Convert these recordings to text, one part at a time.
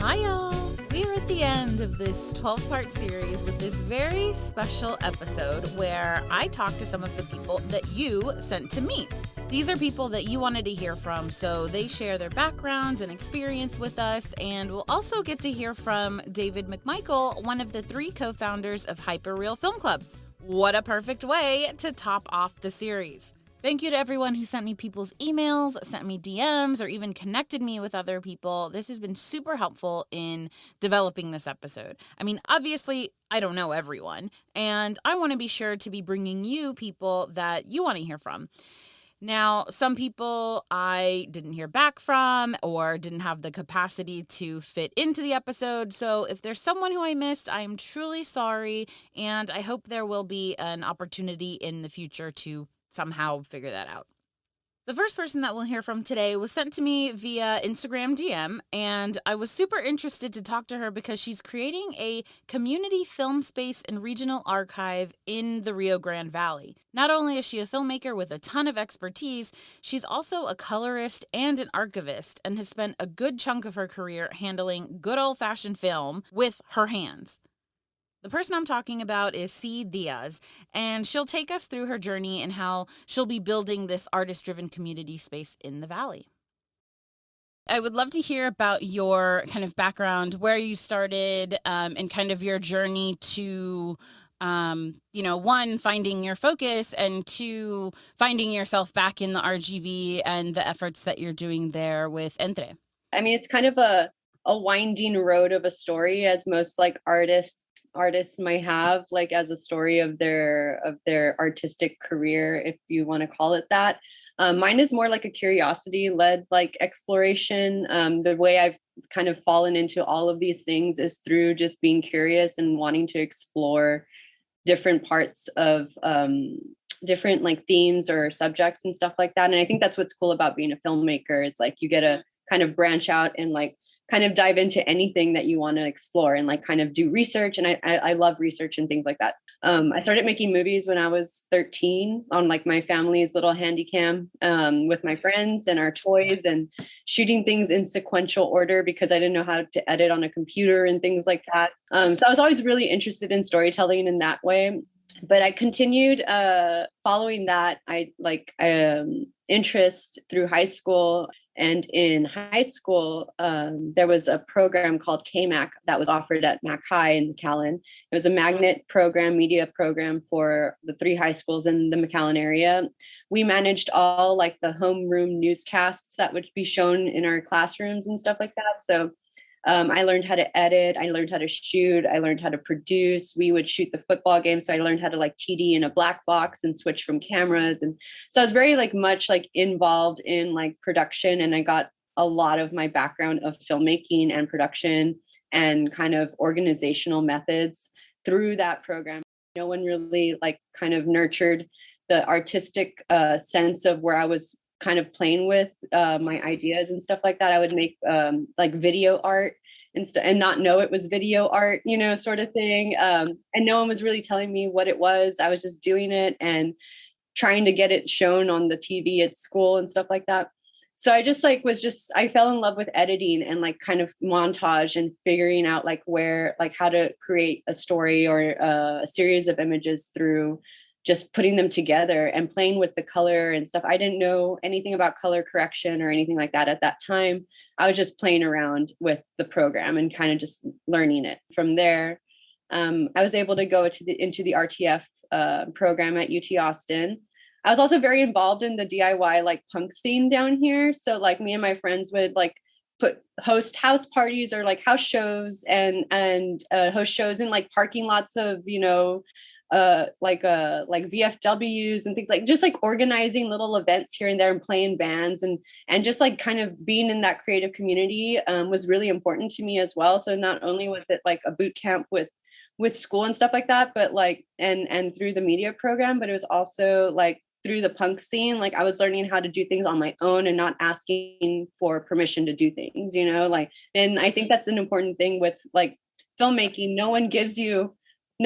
Hi, y'all. We are at the end of this 12-part series with this very special episode where I talk to some of the people that you sent to me. These are people that you wanted to hear from, so they share their backgrounds and experience with us, and we'll also get to hear from David McMichael, one of the 3 co-founders of Hyperreal Film Club. What a perfect way to top off the series. Thank you to everyone who sent me people's emails, sent me DMs, or even connected me with other people. This has been super helpful in developing this episode. I mean, obviously, I don't know everyone, and I want to be sure to be bringing you people that you want to hear from. Now, some people I didn't hear back from or didn't have the capacity to fit into the episode. So if there's someone who I missed, I am truly sorry. And I hope there will be an opportunity in the future to somehow figure that out. The first person that we'll hear from today was sent to me via Instagram DM, and I was super interested to talk to her because she's creating a community film space and regional archive in the Rio Grande Valley. Not only is she a filmmaker with a ton of expertise, she's also a colorist and an archivist and has spent a good chunk of her career handling good old-fashioned film with her hands. The person I'm talking about is C.Diaz, and she'll take us through her journey and how she'll be building this artist-driven community space in the Valley. I would love to hear about your kind of background, where you started, and kind of your journey to, one, finding your focus, and 2, finding yourself back in the RGV and the efforts that you're doing there with Entre. I mean, it's kind of a winding road of a story, as most like artists might have, like as a story of their artistic career, if you want to call it that. Mine is more like a curiosity led like exploration. The way I've kind of fallen into all of these things is through just being curious and wanting to explore different parts of different like themes or subjects and stuff like that. And I think that's what's cool about being a filmmaker. It's like you get to kind of branch out and like kind of dive into anything that you want to explore and like kind of do research. And I love research and things like that. I started making movies when I was 13 on like my family's little handy cam with my friends and our toys, and shooting things in sequential order because I didn't know how to edit on a computer and things like that. So I was always really interested in storytelling in that way. But I continued following that interest through high school. And in high school, there was a program called KMAC that was offered at Mac High in McAllen. It was a magnet program, media program for the 3 high schools in the McAllen area. We managed all like the homeroom newscasts that would be shown in our classrooms and stuff like that. So I learned how to edit. I learned how to shoot. I learned how to produce. We would shoot the football game. So I learned how to like TD in a black box and switch from cameras. And so I was very like much like involved in like production. And I got a lot of my background of filmmaking and production and kind of organizational methods through that program. No one really like kind of nurtured the artistic sense of where I was kind of playing with my ideas and stuff like that. I would make like video art and not know it was video art, sort of thing. And no one was really telling me what it was. I was just doing it and trying to get it shown on the TV at school and stuff like that. So I just like I fell in love with editing and like kind of montage and figuring out like how to create a story or a series of images through just putting them together and playing with the color and stuff. I didn't know anything about color correction or anything like that at that time. I was just playing around with the program and kind of just learning it. From there, I was able to go into the RTF program at UT Austin. I was also very involved in the DIY like punk scene down here. So like me and my friends would like host house parties or like house shows and host shows in like parking lots of, like VFWs and things like just like organizing little events here and there and playing bands and just like kind of being in that creative community was really important to me as well. So not only was it like a boot camp with school and stuff like that, but like and through the media program, but it was also like through the punk scene. Like I was learning how to do things on my own and not asking for permission to do things, and I think that's an important thing with like filmmaking. No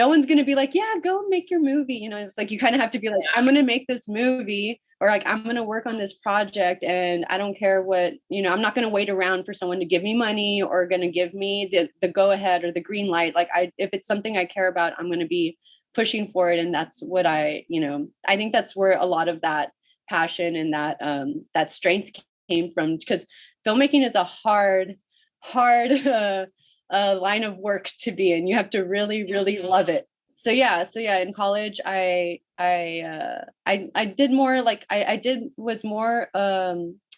one's going to be like, yeah, go make your movie. It's like, you kind of have to be like, I'm going to make this movie or like, I'm going to work on this project and I don't care what, I'm not going to wait around for someone to give me money or going to give me the go ahead or the green light. Like if it's something I care about, I'm going to be pushing for it. And that's what I think that's where a lot of that passion and that strength came from, because filmmaking is a hard line of work to be in. You have to really, really love it. So yeah, in college, I did more like was more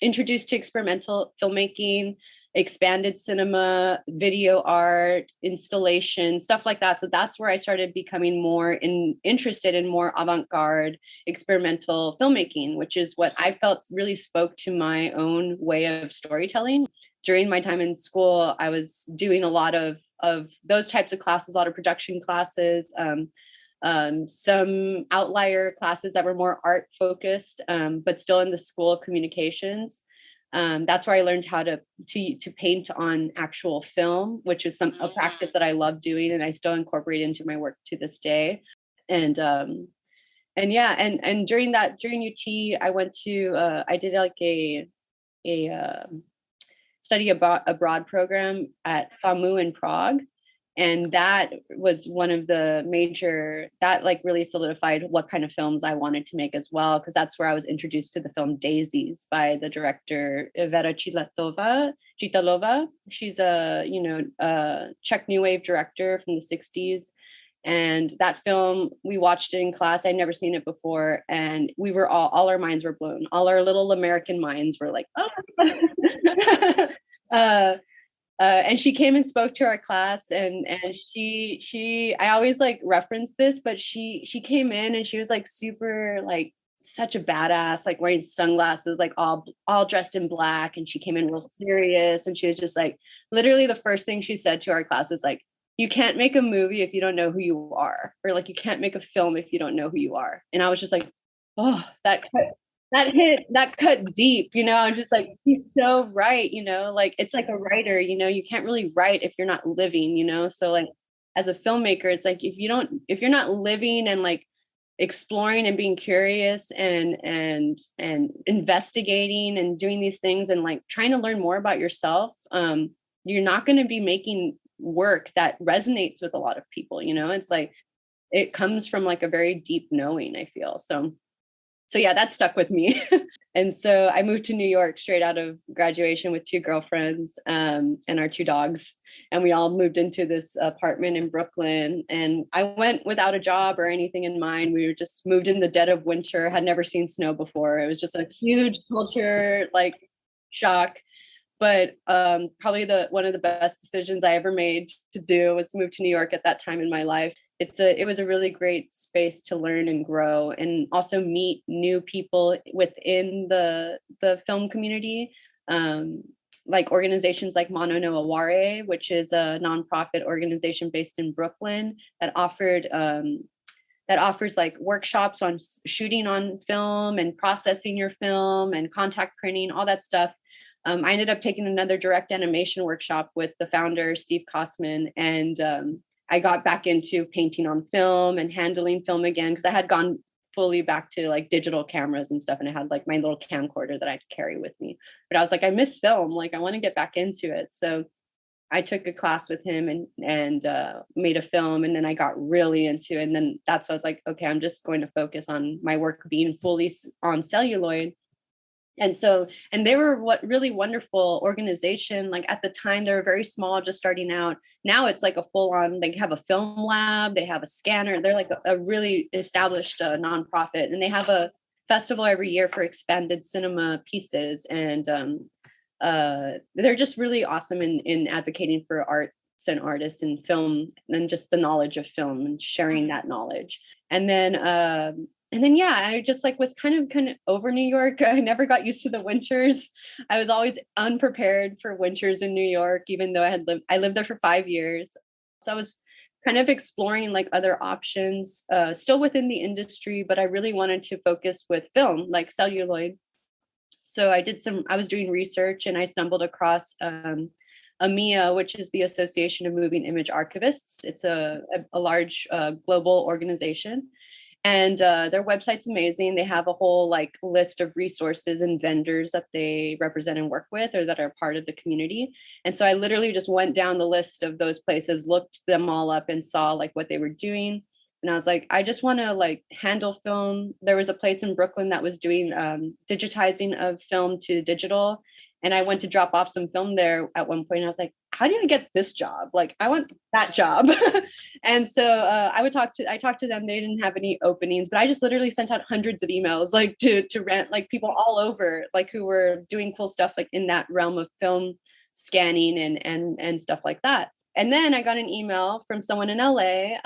introduced to experimental filmmaking, expanded cinema, video art, installation, stuff like that. So that's where I started becoming more interested in more avant-garde experimental filmmaking, which is what I felt really spoke to my own way of storytelling. During my time in school, I was doing a lot of those types of classes, a lot of production classes, some outlier classes that were more art focused, but still in the School of Communications. That's where I learned how to paint on actual film, which is a practice that I love doing and I still incorporate into my work to this day. And during UT, I went to I did like a study abroad program at FAMU in Prague. And that was one of the major, that like really solidified what kind of films I wanted to make as well, because that's where I was introduced to the film Daisies by the director Vera Chitalova. She's a Czech New Wave director from the 60s. And that film, we watched it in class. I'd never seen it before. And we were all our minds were blown. All our little American minds were like, oh. And she came and spoke to our class, and she I always like reference this, but she came in and she was like super like such a badass, like wearing sunglasses, like all dressed in black. And she came in real serious. And she was just like, literally the first thing she said to our class was like, you can't make a movie if you don't know who you are, or like you can't make a film if you don't know who you are. And I was just like, oh, that cut deep, I'm just like, he's so right, like it's like a writer, you can't really write if you're not living, so like as a filmmaker, it's like if you're not living and like exploring and being curious and investigating and doing these things and like trying to learn more about yourself, you're not going to be making work that resonates with a lot of people. It's like it comes from like a very deep knowing, I feel. So yeah, that stuck with me. And so I moved to New York straight out of graduation with 2 girlfriends and our 2 dogs. And we all moved into this apartment in Brooklyn. And I went without a job or anything in mind. We were just moved in the dead of winter, had never seen snow before. It was just a huge culture like shock. But probably one of the best decisions I ever made to do was move to New York at that time in my life. It was a really great space to learn and grow, and also meet new people within the film community, like organizations like Mano no Aware, which is a nonprofit organization based in Brooklyn that offers like workshops on shooting on film and processing your film and contact printing, all that stuff. I ended up taking another direct animation workshop with the founder, Steve Kosman, and I got back into painting on film and handling film again, because I had gone fully back to like digital cameras and stuff, and I had like my little camcorder that I could carry with me. But I was like, I miss film, like I want to get back into it. So I took a class with him and made a film, and then I got really into it. And then that's when I was like, okay, I'm just going to focus on my work being fully on celluloid. And they were really wonderful organization. Like at the time, they were very small, just starting out. Now it's like a full on, they have a film lab, they have a scanner. They're like a really established nonprofit, and they have a festival every year for expanded cinema pieces. And they're just really awesome in advocating for arts and artists and film and just the knowledge of film and sharing that knowledge. And then yeah, I just like was kind of over New York. I never got used to the winters. I was always unprepared for winters in New York, even though I lived there for 5 years. So I was kind of exploring like other options, still within the industry, but I really wanted to focus with film, like celluloid. So I was doing research, and I stumbled across AMIA, which is the Association of Moving Image Archivists. It's a large global organization. And their website's amazing. They have a whole like list of resources and vendors that they represent and work with or that are part of the community. And so I literally just went down the list of those places, looked them all up and saw like what they were doing. And I was like, I just want to like handle film. There was a place in Brooklyn that was doing digitizing of film to digital. And I went to drop off some film there at one point. And I was like, how do I get this job? Like, I want that job. And so I talked to them. They didn't have any openings, but I just literally sent out hundreds of emails like to rent, like people all over, like who were doing cool stuff like in that realm of film scanning and stuff like that. And then I got an email from someone in LA.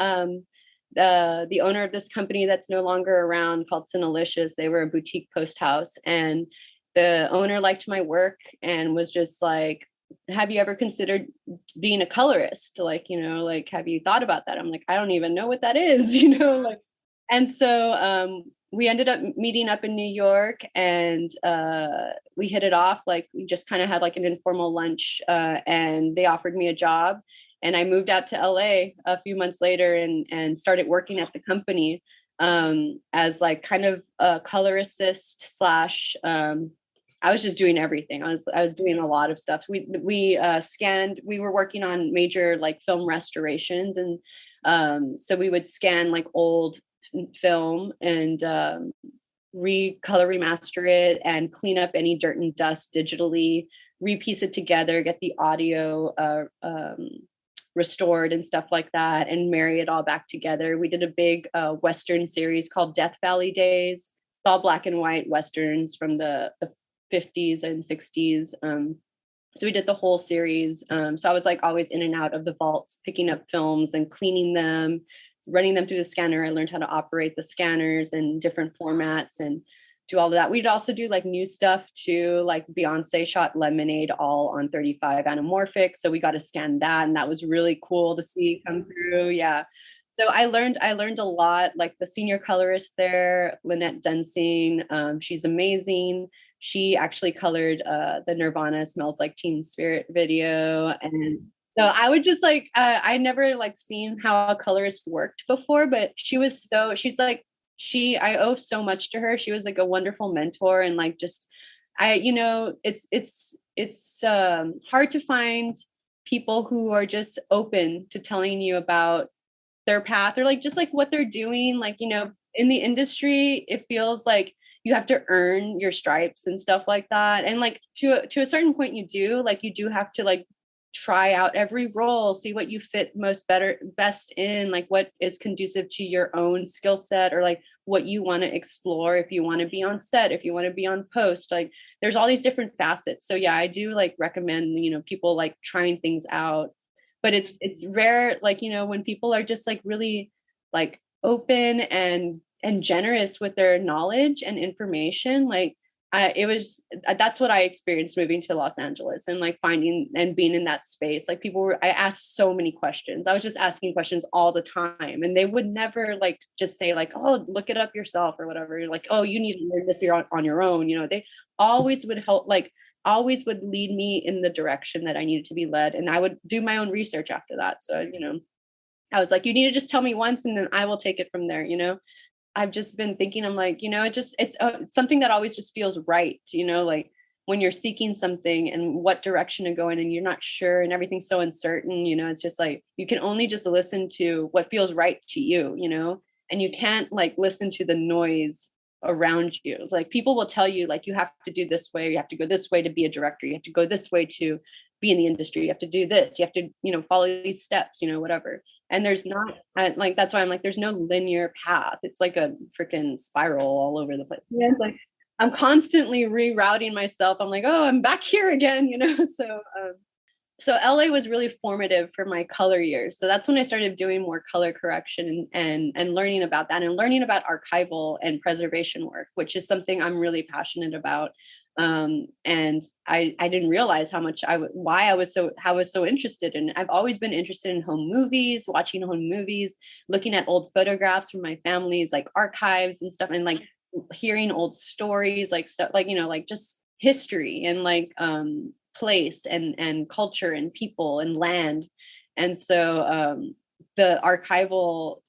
The owner of this company that's no longer around called Cinelicious. They were a boutique post house, and the owner liked my work and was just like, have you ever considered being a colorist? Like, like, have you thought about that? I'm like, I don't even know what that is, like, and so we ended up meeting up in New York, and we hit it off. Like, we just kind of had like an informal lunch, and they offered me a job. And I moved out to LA a few months later and started working at the company as like kind of a color assist slash I was just doing everything. I was doing a lot of stuff. We scanned. We were working on major like film restorations, and so we would scan like old film and recolor, remaster it, and clean up any dirt and dust digitally. Repiece it together, get the audio restored and stuff like that, and marry it all back together. We did a big Western series called Death Valley Days. It's all black and white Westerns from the 50s and 60s. So we did the whole series. So I was like always in and out of the vaults, picking up films and cleaning them, running them through the scanner. I learned how to operate the scanners in different formats and do all of that. We'd also do like new stuff too, like Beyonce shot Lemonade all on 35 anamorphic. So we got to scan that, and that was really cool to see come through. Yeah. So I learned a lot. Like the senior colorist there, Lynette Dunsing, she's amazing. She actually colored the Nirvana "Smells Like Teen Spirit" video, and so I would just like I never like seen how a colorist worked before, but she's like I owe so much to her. She was like a wonderful mentor, and like just it's hard to find people who are just open to telling you about their path or like just like what they're doing. Like, in the industry, it feels like you have to earn your stripes and stuff like that. And like to a certain point you do have to like try out every role, see what you fit best in, like what is conducive to your own skill set or like what you want to explore. If you want to be on set, if you want to be on post, like there's all these different facets. So yeah, I do like recommend, people like trying things out, but it's rare, like, when people are just like really like open and generous with their knowledge and information. Like that's what I experienced moving to Los Angeles and like finding and being in that space. Like I asked so many questions. I was just asking questions all the time, and they would never like just say like, oh, look it up yourself or whatever. Like, oh, you need to learn this on your own. They always would help, like always would lead me in the direction that I needed to be led. And I would do my own research after that. So, I was like, you need to just tell me once and then I will take it from there. I've just been thinking, I'm like, it's something that always just feels right. Like when you're seeking something and what direction to go in and you're not sure and everything's so uncertain, it's just like, you can only just listen to what feels right to you, and you can't like listen to the noise around you. Like people will tell you like, you have to do this way, you have to go this way to be a director, you have to go this way to be in the industry, you have to do this, you have to, follow these steps, whatever. And there's not like, that's why I'm like, there's no linear path. It's like a freaking spiral all over the place. Yeah, it's like I'm constantly rerouting myself. I'm like, oh, I'm back here again, so LA was really formative for my color years. So that's when I started doing more color correction and learning about that and learning about archival and preservation work, which is something I'm really passionate about. And I didn't realize why I was so interested in it. I've always been interested in home movies, watching home movies, looking at old photographs from my family's like archives and stuff, and like hearing old stories, like stuff like, like just history and like, place and culture and people and land. And so, the archival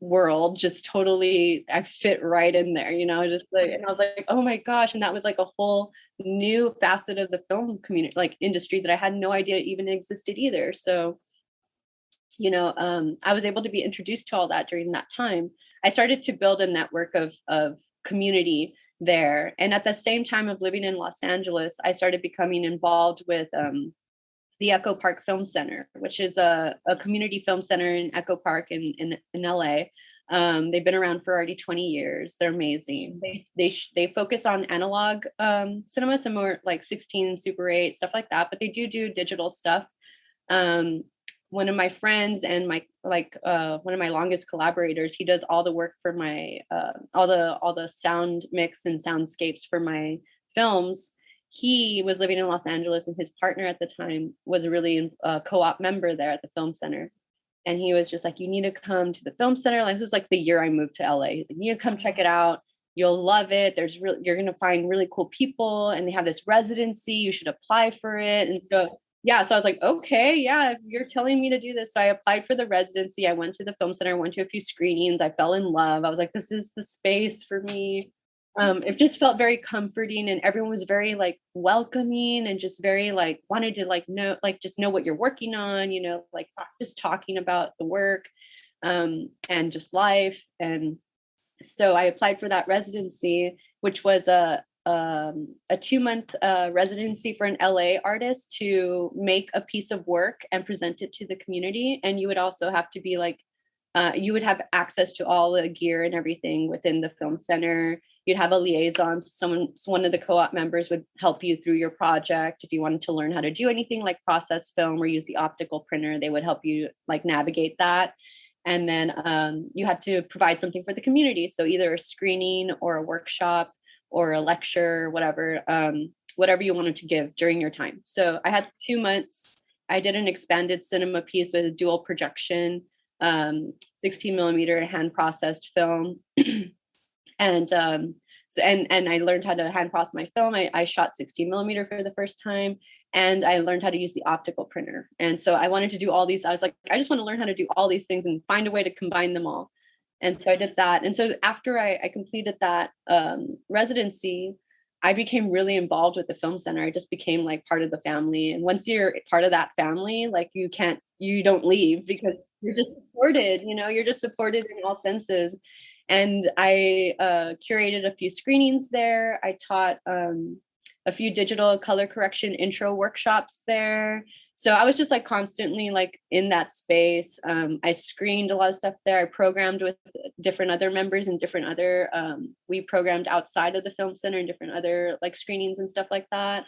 world, just totally, I fit right in there, just like, and I was like, oh my gosh. And that was like a whole new facet of the film community, like industry, that I had no idea even existed either. So, I was able to be introduced to all that during that time. I started to build a network of community there. And at the same time of living in Los Angeles, I started becoming involved with the Echo Park Film Center, which is a community film center in Echo Park in LA. They've been around for already 20 years. They're amazing. They focus on analog cinema, some more like 16, Super 8, stuff like that, but they do digital stuff. One of my friends and one of my longest collaborators, he does all the work for my all the sound mix and soundscapes for my films. He was living in Los Angeles, and his partner at the time was a really co-op member there at the film center. And he was just like, you need to come to the film center. Like, this was like the year I moved to LA. He's like, you need to come check it out. You'll love it. You're going to find really cool people, and they have this residency. You should apply for it. And so, yeah, so I was like, okay, yeah, if you're telling me to do this. So I applied for the residency. I went to the film center, went to a few screenings. I fell in love. I was like, this is the space for me. It just felt very comforting, and everyone was very like welcoming and just very like wanted to like just know what you're working on, like just talking about the work and just life. And so I applied for that residency, which was a 2-month residency for an LA artist to make a piece of work and present it to the community. And you would also have to be like, you would have access to all the gear and everything within the film center. You'd have a liaison. One of the co-op members would help you through your project. If you wanted to learn how to do anything like process film or use the optical printer, they would help you like navigate that. And then you had to provide something for the community. So either a screening or a workshop or a lecture, whatever you wanted to give during your time. So I had 2 months. I did an expanded cinema piece with a dual projection, 16 millimeter hand processed film. And I learned how to hand process my film. I shot 16 millimeter for the first time, and I learned how to use the optical printer. And so I wanted to do all these. I was like, I just want to learn how to do all these things and find a way to combine them all. And so I did that. And so after I completed that residency, I became really involved with the film center. I just became like part of the family. And once you're part of that family, like you don't leave, because you're just supported, you're just supported in all senses. And I curated a few screenings there. I taught a few digital color correction intro workshops there. So I was just like constantly like in that space. I screened a lot of stuff there. I programmed with different other members and different other, we programmed outside of the film center and different other like screenings and stuff like that.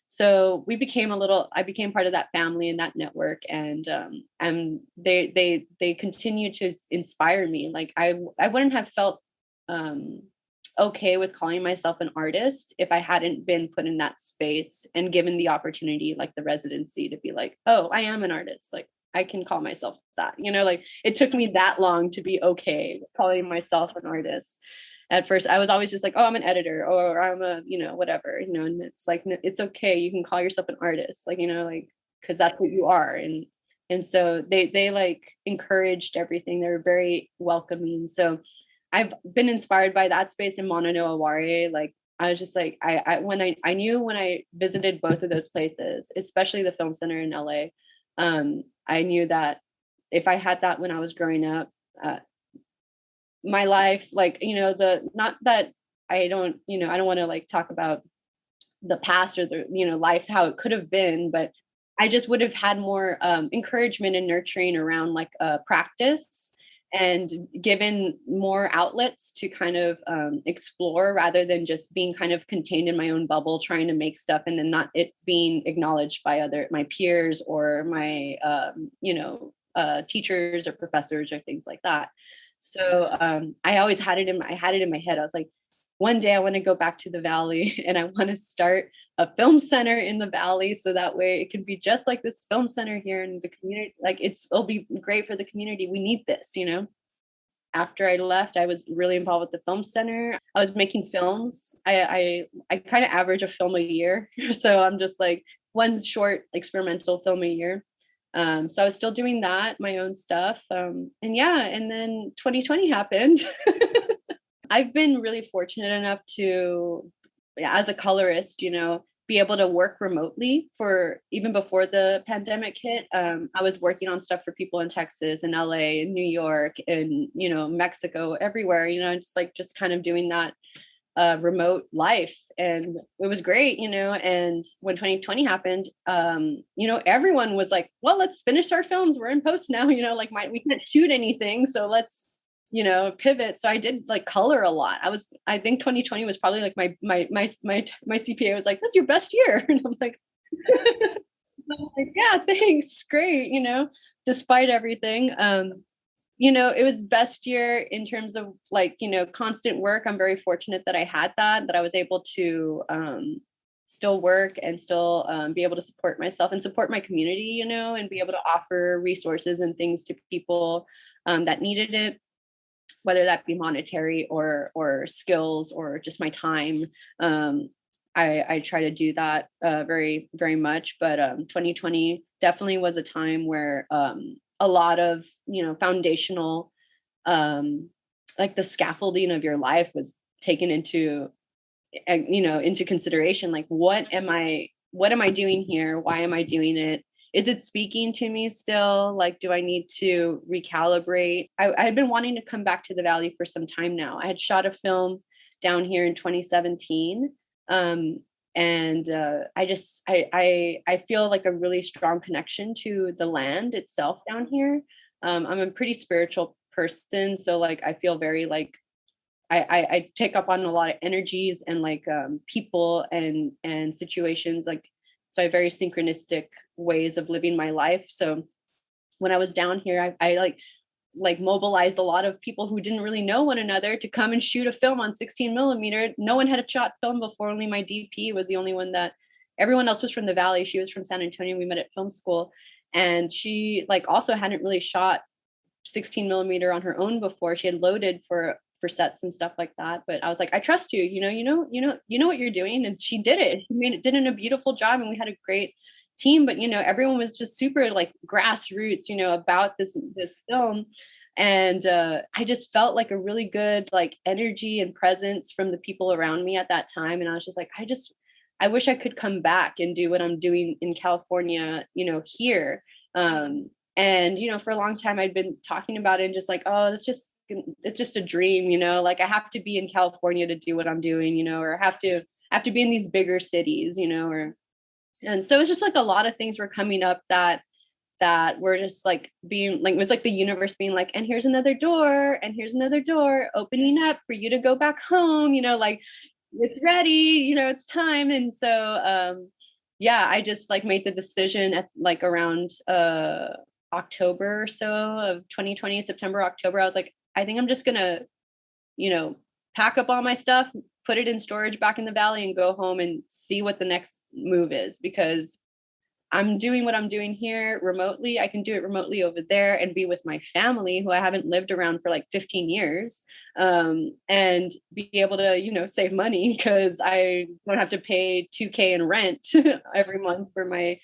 So I became part of that family and that network, and they continue to inspire me. Like I wouldn't have felt okay with calling myself an artist if I hadn't been put in that space and given the opportunity, like the residency, to be like, oh, I am an artist. Like I can call myself that, like it took me that long to be okay with calling myself an artist. At first, I was always just like, oh, I'm an editor, or I'm a, whatever, and it's like, it's okay. You can call yourself an artist, like, like, cause that's what you are. And so they like encouraged everything. They were very welcoming. So I've been inspired by that space in Mono no Aware. Like, I was just like, I knew when I visited both of those places, especially the film center in LA, I knew that if I had that when I was growing up, my life, like, not that I don't want to like talk about the past or the, life, how it could have been, but I just would have had more encouragement and nurturing around like practice, and given more outlets to kind of explore, rather than just being kind of contained in my own bubble, trying to make stuff and then not it being acknowledged by my peers or my, teachers or professors or things like that. So I always had it in my head. I was like, one day I want to go back to the Valley and I want to start a film center in the Valley, so that way it can be just like this film center here in the community. Like it'll be great for the community. We need this, After I left, I was really involved with the film center. I was making films. I kind of average a film a year. So I'm just like one short experimental film a year. So I was still doing that, my own stuff. And yeah, and then 2020 happened. I've been really fortunate enough to, yeah, as a colorist, be able to work remotely for even before the pandemic hit. I was working on stuff for people in Texas and LA and New York and, Mexico, everywhere, just kind of doing that remote life. And it was great, and when 2020 happened, everyone was like, well, let's finish our films. We're in post now, like we can't shoot anything. So let's, pivot. So I did like color a lot. I think 2020 was probably like my CPA was like, that's your best year. And I'm like, yeah, thanks. Great. Despite everything. It was best year in terms of like, constant work. I'm very fortunate that I had that I was able to still work and still be able to support myself and support my community, and be able to offer resources and things to people that needed it, whether that be monetary or skills or just my time. I try to do that very, very much. But 2020 definitely was a time where a lot of, foundational, like the scaffolding of your life was taken into consideration. Like, what am I doing here? Why am I doing it? Is it speaking to me still? Like, do I need to recalibrate? I had been wanting to come back to the Valley for some time now. I had shot a film down here in 2017. And I feel like a really strong connection to the land itself down here. I'm a pretty spiritual person. So like, I feel very like, I pick up on a lot of energies and like people and situations, like, so I have very synchronistic ways of living my life. So when I was down here, I like mobilized a lot of people who didn't really know one another to come and shoot a film on 16 millimeter. No one had a shot film before. Only my DP was the only one that, everyone else was from the Valley. She was from San Antonio. We met at film school. And she like also hadn't really shot 16 millimeter on her own before. She had loaded for sets and stuff like that. But I was like, I trust you, you know what you're doing. And she did it. She did a beautiful job. And we had a great team, but everyone was just super like grassroots, about this film. And I just felt like a really good like energy and presence from the people around me at that time. And I was just like, I wish I could come back and do what I'm doing in California, here. And for a long time I'd been talking about it and just like, oh, it's just a dream, like I have to be in California to do what I'm doing, or I have to be in these bigger cities, and so it's just like a lot of things were coming up that were just like being like, it was like the universe being like, and here's another door, and here's another door opening up for you to go back home, like it's ready, it's time. And so yeah, I just like made the decision at like around October or so of 2020, September, October. I was like, I think I'm just gonna, pack up all my stuff, put it in storage back in the Valley and go home and see what the next move is, because I'm doing what I'm doing here remotely. I can do it remotely over there and be with my family who I haven't lived around for like 15 years, and be able to, save money because I don't have to pay $2,000 in rent every month for my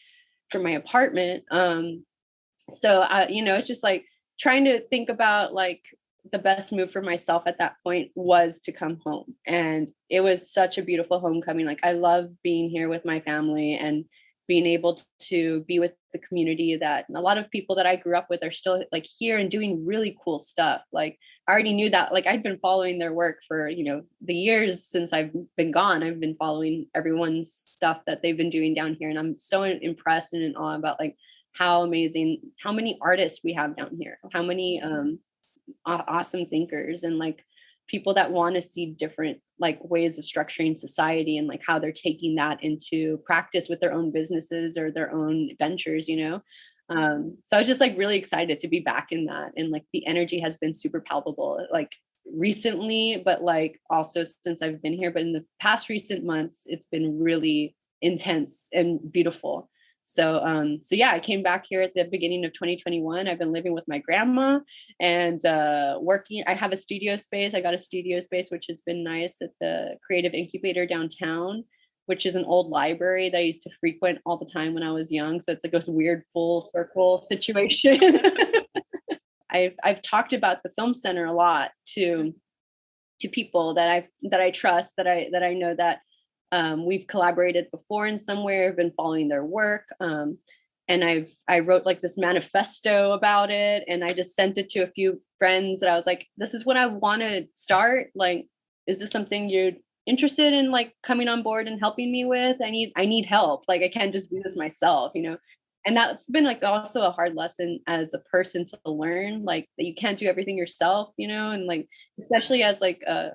apartment. So it's just like trying to think about like the best move for myself at that point was to come home. And it was such a beautiful homecoming. Like I love being here with my family and being able to be with the community that a lot of people that I grew up with are still like here and doing really cool stuff. Like I already knew that, like I'd been following their work for, the years since I've been gone. I've been following everyone's stuff that they've been doing down here. And I'm so impressed and in awe about like how amazing, how many artists we have down here, how many awesome thinkers and like people that want to see different like ways of structuring society and like how they're taking that into practice with their own businesses or their own ventures. So I was just like really excited to be back in that, and like the energy has been super palpable like recently, but like also since I've been here, but in the past recent months it's been really intense and beautiful. So yeah, I came back here at the beginning of 2021. I've been living with my grandma and working. I have a studio space. I got a studio space, which has been nice at the Creative Incubator downtown. which is an old library that I used to frequent all the time when I was young. So it's like this weird full circle situation. I've talked about the film center a lot to people that I trust, that I know that we've collaborated before in some way, I've been following their work. And I wrote like this manifesto about it, and I just sent it to a few friends that I was like, this is what I want to start. Like, is this something you're interested in, like coming on board and helping me with? I need help. Like, I can't just do this myself, you know? And that's been like also a hard lesson as a person to learn, like that you can't do everything yourself, you know, and like especially as like a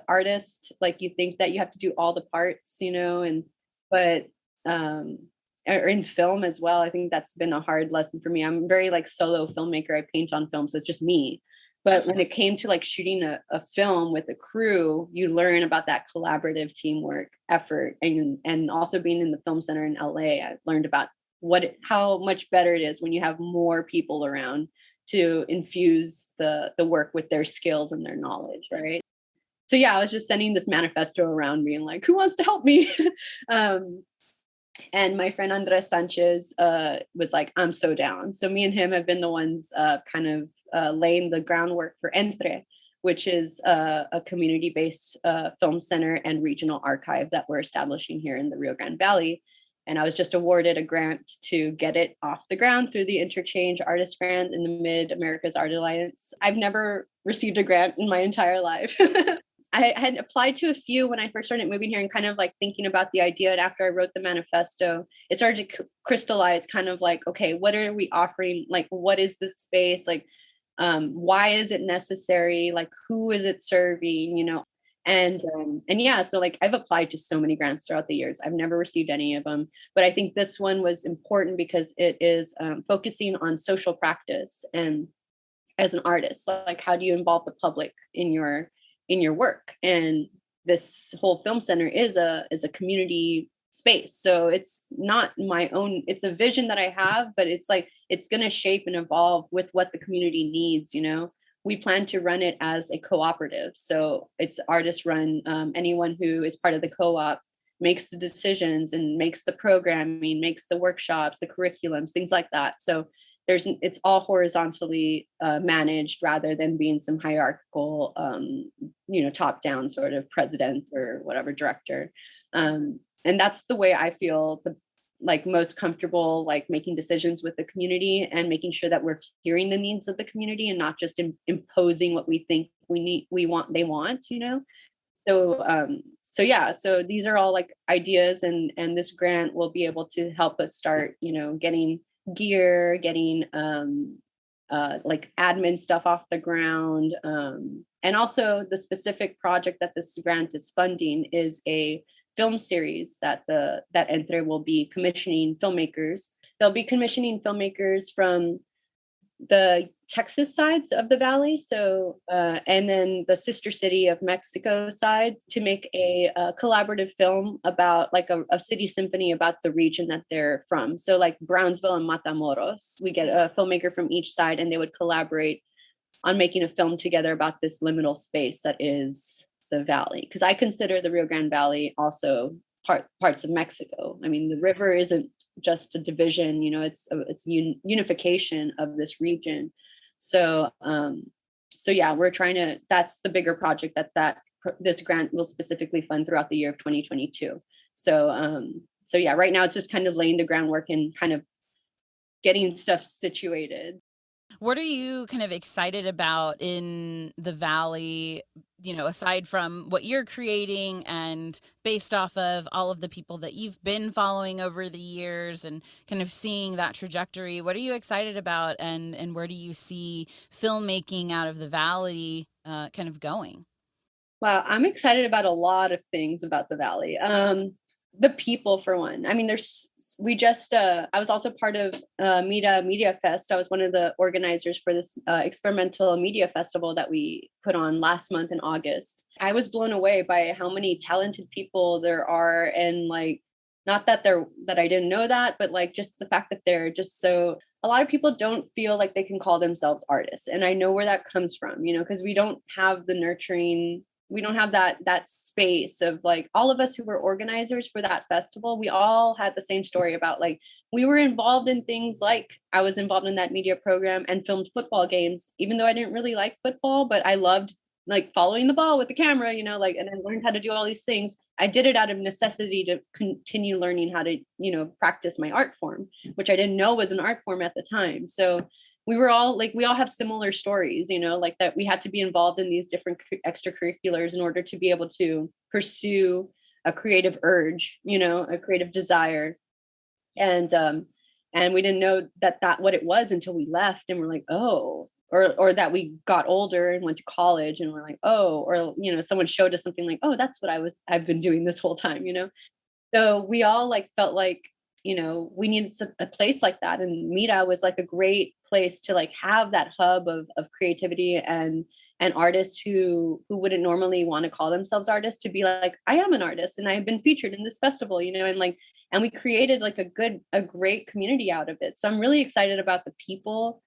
artist, like you think that you have to do all the parts, you know, and but um or in film as well. I think that's been a hard lesson for me. I'm very like solo filmmaker. I paint on film, so it's just me. But when it came to like shooting a film with a crew, you learn about that collaborative teamwork effort, and also being in the film center in LA, I learned about how much better it is when you have more people around to infuse the work with their skills and their knowledge, right? So yeah, I was just sending this manifesto around being like, who wants to help me? um, and my friend Andres Sanchez was like, I'm so down. So me and him have been the ones kind of laying the groundwork for Entre, which is a community-based film center and regional archive that we're establishing here in the Rio Grande Valley. And I was just awarded a grant to get it off the ground through the Interchange Artist Grant in the Mid Americas Art Alliance. I've never received a grant in my entire life. I had applied to a few when I first started moving here, and kind of like thinking about the idea. And after I wrote the manifesto, it started to crystallize kind of like, okay, what are we offering? Like, what is this space? Like, why is it necessary? Like, who is it serving? You know, and yeah, so like I've applied to so many grants throughout the years. I've never received any of them, but I think this one was important because it is focusing on social practice and as an artist, like how do you involve the public in your work? And this whole film center is a community space, so it's not my own, it's a vision that I have, but it's like it's going to shape and evolve with what the community needs, you know. We plan to run it as a cooperative, so it's artist run. Anyone who is part of the co-op makes the decisions and makes the programming, makes the workshops, the curriculums, things like that. So it's all horizontally managed rather than being some hierarchical you know, top down sort of president or whatever director. And that's the way I feel like most comfortable, like making decisions with the community and making sure that we're hearing the needs of the community and not just imposing what we think they want, you know. So yeah, so these are all like ideas, and this grant will be able to help us start, you know, getting gear, getting like admin stuff off the ground. And also the specific project that this grant is funding is a film series that Entre will be commissioning filmmakers. They'll be commissioning filmmakers from the Texas sides of the valley, so and then the sister city of Mexico side, to make a collaborative film about like a city symphony about the region that they're from. So like Brownsville and Matamoros, we get a filmmaker from each side, and they would collaborate on making a film together about this liminal space that is the valley. Because I consider the Rio Grande Valley also parts of Mexico. I mean, the river isn't just a division, you know, it's unification of this region. So so yeah, that's the bigger project that this grant will specifically fund throughout the year of 2022. So yeah, right now it's just kind of laying the groundwork and kind of getting stuff situated. What are you kind of excited about in the Valley, you know, aside from what you're creating and based off of all of the people that you've been following over the years and kind of seeing that trajectory? What are you excited about, and where do you see filmmaking out of the Valley kind of going? Wow, I'm excited about a lot of things about the Valley. The people, for one. I mean, I was also part of Media Fest. I was one of the organizers for this experimental media festival that we put on last month in August. I was blown away by how many talented people there are, and like, not that I didn't know that, but like just the fact that they're just so, a lot of people don't feel like they can call themselves artists. And I know where that comes from, you know, because we don't have the nurturing we don't have that space of like all of us who were organizers for that festival. We all had the same story about like we were involved in things like I was involved in that media program and filmed football games, even though I didn't really like football, but I loved like following the ball with the camera, you know, like, and I learned how to do all these things. I did it out of necessity to continue learning how to, you know, practice my art form, which I didn't know was an art form at the time. So we were all like, we all have similar stories, you know, like that we had to be involved in these different extracurriculars in order to be able to pursue a creative urge, you know, a creative desire. And we didn't know that what it was until we left and we're like, oh, or that we got older and went to college and we're like, oh, or you know, someone showed us something like, oh, that's what I've been doing this whole time, you know. So we all like felt like, you know, we needed a place like that, and Mira was like a great place to like have that hub of creativity and artists who wouldn't normally want to call themselves artists to be like, I am an artist and I have been featured in this festival, you know, and like, and we created like a great community out of it. So I'm really excited about the people,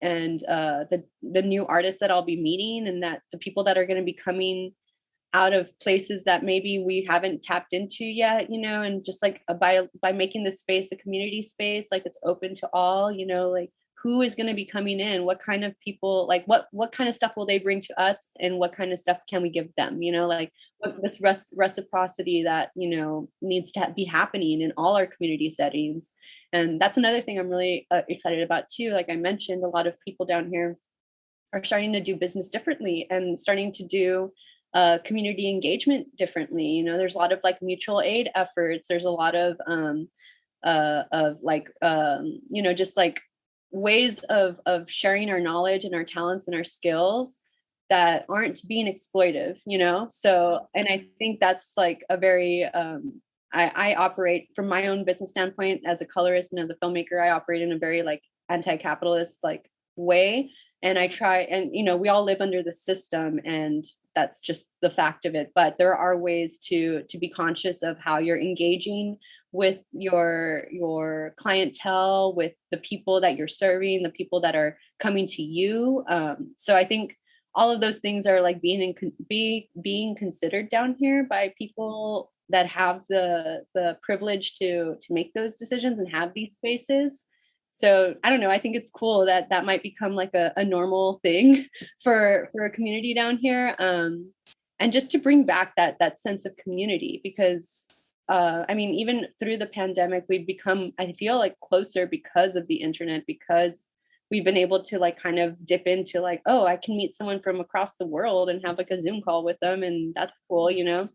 and the new artists that I'll be meeting, and that the people that are going to be coming out of places that maybe we haven't tapped into yet, you know, and just like by making this space a community space, like it's open to all, you know, like who is going to be coming in, what kind of people, like what kind of stuff will they bring to us, and what kind of stuff can we give them, you know, like what this reciprocity that, you know, needs to be happening in all our community settings. And that's another thing I'm really excited about too. Like I mentioned, a lot of people down here are starting to do business differently and starting to do community engagement differently. You know, there's a lot of like mutual aid efforts. There's a lot of like you know, just like ways of sharing our knowledge and our talents and our skills that aren't being exploitive, you know. So, and I think that's like a very I operate from my own business standpoint as a colorist and as a filmmaker. I operate in a very like anti-capitalist like way, and I try, and you know, we all live under the system, and that's just the fact of it. But there are ways to be conscious of how you're engaging with your clientele, with the people that you're serving, the people that are coming to you. So I think all of those things are like being considered down here by people that have the privilege to make those decisions and have these spaces. So I don't know, I think it's cool that that might become like a normal thing for a community down here, and just to bring back that sense of community, because I mean, even through the pandemic, we've become, I feel like, closer because of the internet, because we've been able to like kind of dip into like, oh, I can meet someone from across the world and have like a Zoom call with them, and that's cool, you know,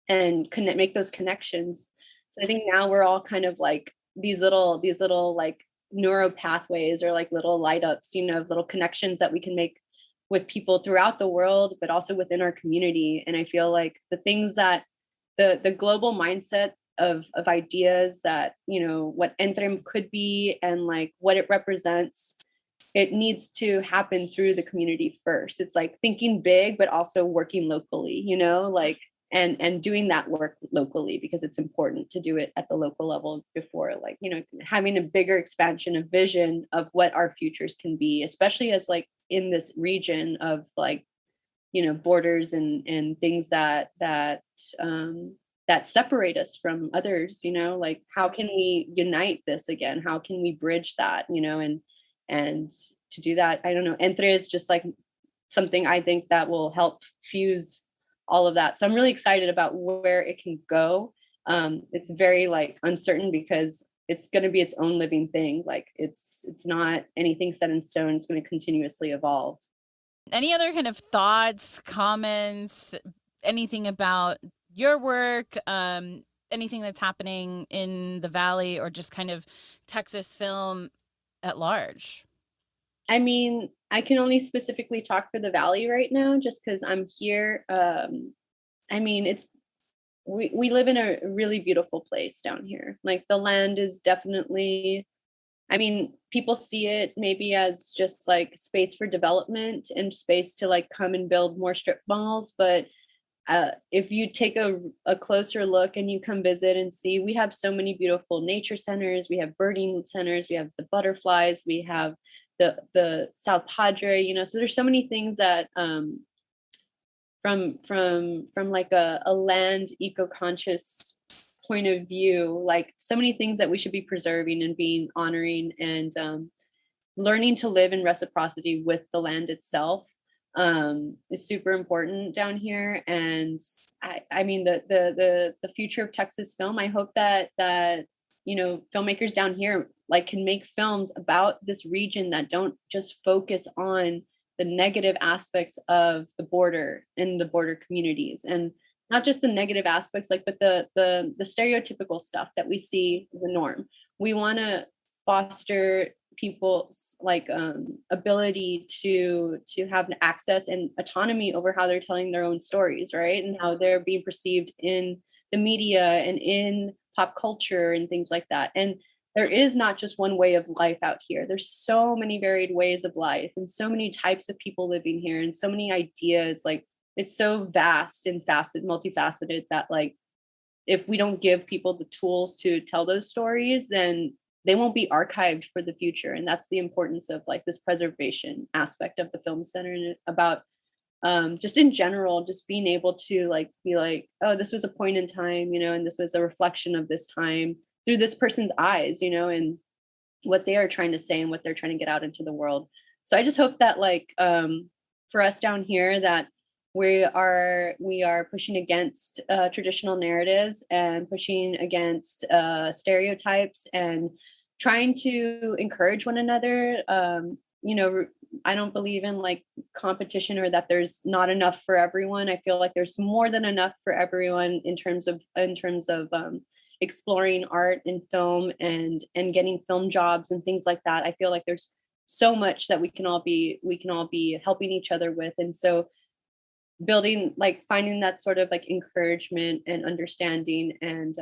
and connect, make those connections. So I think now we're all kind of like these little like neuro pathways, or like little light ups, you know, little connections that we can make with people throughout the world, but also within our community. And I feel like the things that the global mindset of ideas that, you know, what Entrem could be and like what it represents, it needs to happen through the community first. It's like thinking big but also working locally, you know, like and doing that work locally, because it's important to do it at the local level before, like, you know, having a bigger expansion of vision of what our futures can be, especially as like in this region of like, you know, borders and things that separate us from others, you know, like how can we unite this again, how can we bridge that, you know, and to do that, I don't know, Entre is just like something I think that will help fuse all of that. So I'm really excited about where it can go. It's very like uncertain because it's going to be its own living thing. Like it's not anything set in stone. It's going to continuously evolve. Any other kind of thoughts, comments, anything about your work, anything that's happening in the Valley or just kind of Texas film at large? I mean, I can only specifically talk for the Valley right now, just because I'm here. I mean, we live in a really beautiful place down here. Like the land is definitely, I mean, people see it maybe as just like space for development and space to like come and build more strip malls. But if you take a closer look and you come visit and see, we have so many beautiful nature centers. We have birding centers. We have the butterflies. We have the South Padre. You know, so there's so many things that from like a land eco-conscious point of view, like so many things that we should be preserving and being honoring, and learning to live in reciprocity with the land itself is super important down here. And I mean the future of Texas film, I hope that you know, filmmakers down here like can make films about this region that don't just focus on the negative aspects of the border and the border communities, and not just the negative aspects, like, but the stereotypical stuff that we see the norm. We want to foster people's like ability to have access and autonomy over how they're telling their own stories, right? And how they're being perceived in the media and in pop culture and things like that. And there is not just one way of life out here. There's so many varied ways of life and so many types of people living here and so many ideas. Like, it's so vast and multifaceted that like if we don't give people the tools to tell those stories, then they won't be archived for the future. And that's the importance of like this preservation aspect of the film center, and about just in general, just being able to like be like, oh, this was a point in time, you know, and this was a reflection of this time through this person's eyes, you know, and what they are trying to say and what they're trying to get out into the world. So I just hope that like for us down here, that we are pushing against traditional narratives and pushing against stereotypes and trying to encourage one another. You know, I don't believe in like competition or that there's not enough for everyone. I feel like there's more than enough for everyone in terms of exploring art and film and getting film jobs and things like that. I feel like there's so much that we can all be helping each other with. And so building, like finding that sort of like encouragement and understanding and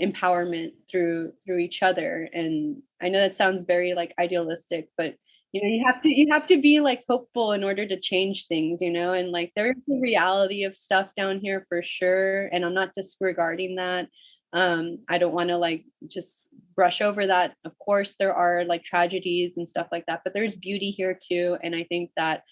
empowerment through each other. And I know that sounds very like idealistic, but you know, you have to be like hopeful in order to change things, you know. And like there's the reality of stuff down here for sure, and I'm not disregarding that. I don't want to like just brush over that. Of course there are like tragedies and stuff like that, but there's beauty here too. And I think that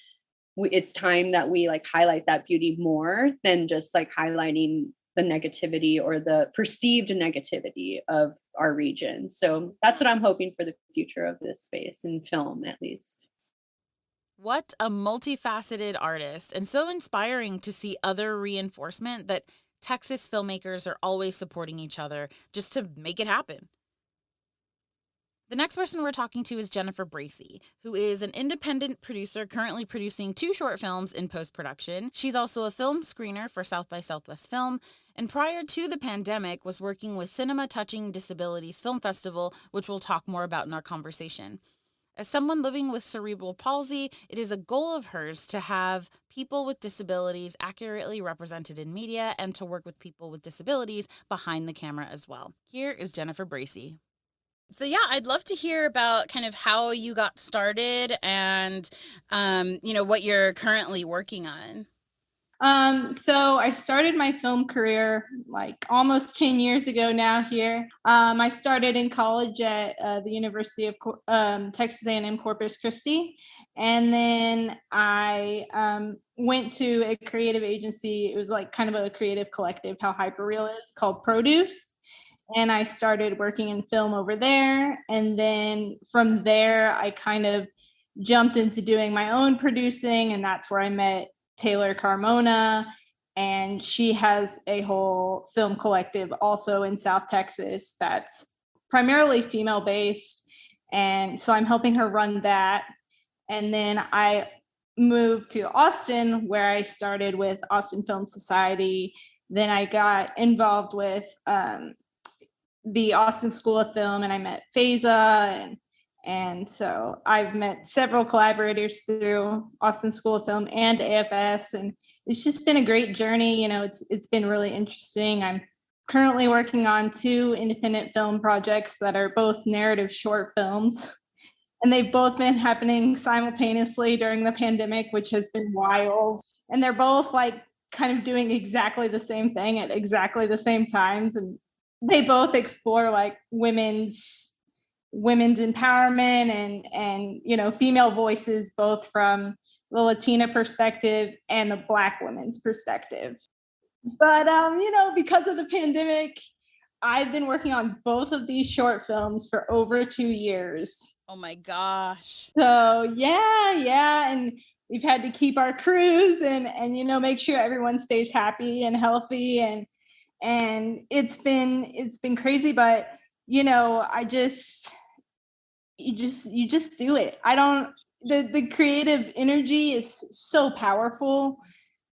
it's time that we like highlight that beauty more than just like highlighting the negativity or the perceived negativity of our region. So that's what I'm hoping for the future of this space in film, at least. What a multifaceted artist, and so inspiring to see other reinforcement that Texas filmmakers are always supporting each other just to make it happen. The next person we're talking to is Jennifer Bracy, who is an independent producer currently producing 2 short films in post-production. She's also a film screener for South by Southwest Film, and prior to the pandemic was working with Cinema Touching Disabilities Film Festival, which we'll talk more about in our conversation. As someone living with cerebral palsy, it is a goal of hers to have people with disabilities accurately represented in media and to work with people with disabilities behind the camera as well. Here is Jennifer Bracy. So yeah, I'd love to hear about kind of how you got started and, you know, what you're currently working on. So I started my film career like almost 10 years ago now here. I started in college at the University of Texas A&M Corpus Christi. And then I went to a creative agency. It was like kind of a creative collective, how Hyperreal is, called Produce. And I started working in film over there. And then from there, I kind of jumped into doing my own producing. And that's where I met Taylor Carmona. And she has a whole film collective also in South Texas that's primarily female based. And so I'm helping her run that. And then I moved to Austin, where I started with Austin Film Society. Then I got involved with the Austin School of Film, and I met Faiza, and so I've met several collaborators through Austin School of Film and AFS, and it's just been a great journey. You know, it's been really interesting. I'm currently working on 2 independent film projects that are both narrative short films, and they've both been happening simultaneously during the pandemic, which has been wild. And they're both like kind of doing exactly the same thing at exactly the same times, and they both explore like women's empowerment and you know, female voices, both from the Latina perspective and the Black women's perspective. But, because of the pandemic, I've been working on both of these short films for over 2 years. Oh my gosh. So yeah. And we've had to keep our crews and make sure everyone stays happy and healthy. And it's been crazy, but you just do it. The creative energy is so powerful,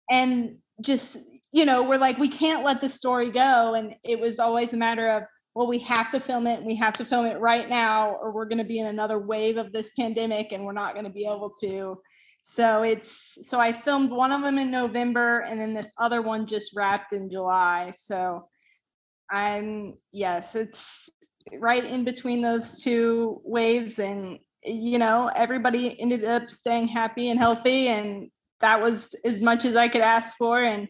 and just, we're like, we can't let the story go. And it was always a matter of, well, we have to film it. We have to film it right now, or we're going to be in another wave of this pandemic and we're not going to be able to. So I filmed one of them in November, and then this other one just wrapped in July. So it's right in between those two waves, and everybody ended up staying happy and healthy, and that was as much as I could ask for. And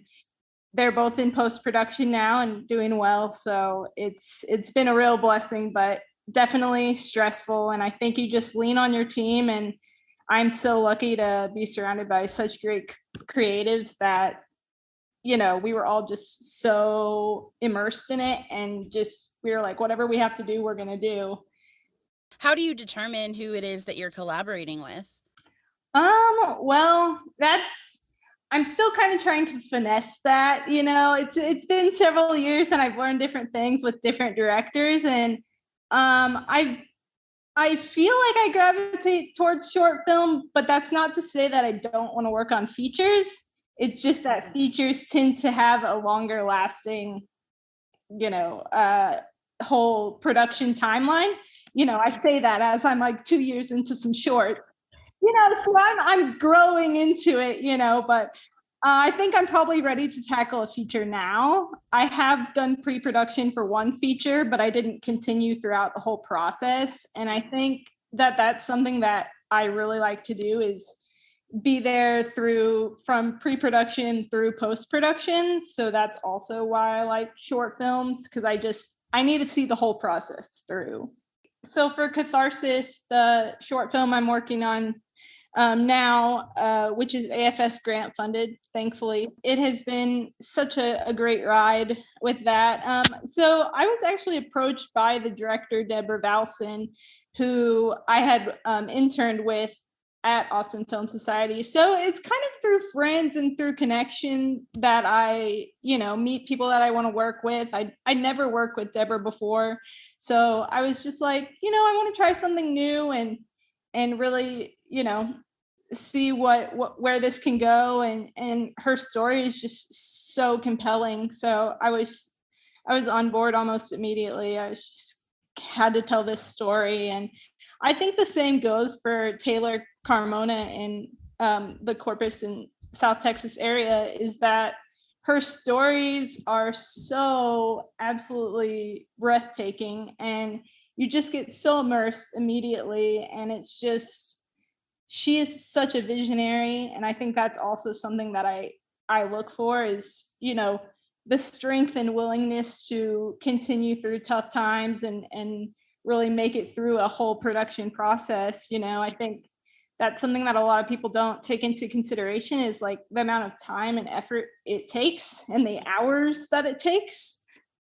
they're both in post-production now and doing well. So it's been a real blessing, but definitely stressful. And I think you just lean on your team. And I'm so lucky to be surrounded by such great creatives that, we were all just so immersed in it, and just, we were like, whatever we have to do, we're going to do. How do you determine who it is that you're collaborating with? Well, I'm still kind of trying to finesse that. It's been several years, and I've learned different things with different directors, and I feel like I gravitate towards short film, but that's not to say that I don't want to work on features. It's just that features tend to have a longer lasting, whole production timeline. I say that as I'm like 2 years into some short, so I'm growing into it, but I think I'm probably ready to tackle a feature now. I have done pre-production for one feature, but I didn't continue throughout the whole process. And I think that that's something that I really like to do, is be there from pre-production through post-production. So that's also why I like short films, because I need to see the whole process through. So for Catharsis, the short film I'm working on now, which is AFS grant funded, thankfully, it has been such a great ride with that. So I was actually approached by the director, Deborah Valson, who I had interned with at Austin Film Society. So it's kind of through friends and through connection that I, meet people that I want to work with. I never worked with Deborah before. So I was just like, I want to try something new and really, see where this can go. And her story is just so compelling. So I was on board almost immediately. I was just had to tell this story. And I think the same goes for Taylor Carmona in the Corpus and South Texas area, is that her stories are so absolutely breathtaking, and you just get so immersed immediately. And it's just, she is such a visionary. And I think that's also something that I look for, is, the strength and willingness to continue through tough times and really make it through a whole production process. I think that's something that a lot of people don't take into consideration, is like the amount of time and effort it takes and the hours that it takes.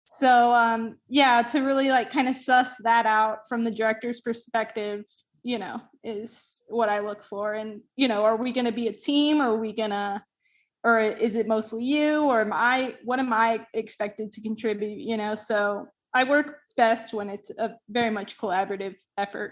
So to really like kind of suss that out from the director's perspective, is what I look for. And, are we going to be a team, or or is it mostly you, or what am I expected to contribute? So I work best when it's a very much collaborative effort.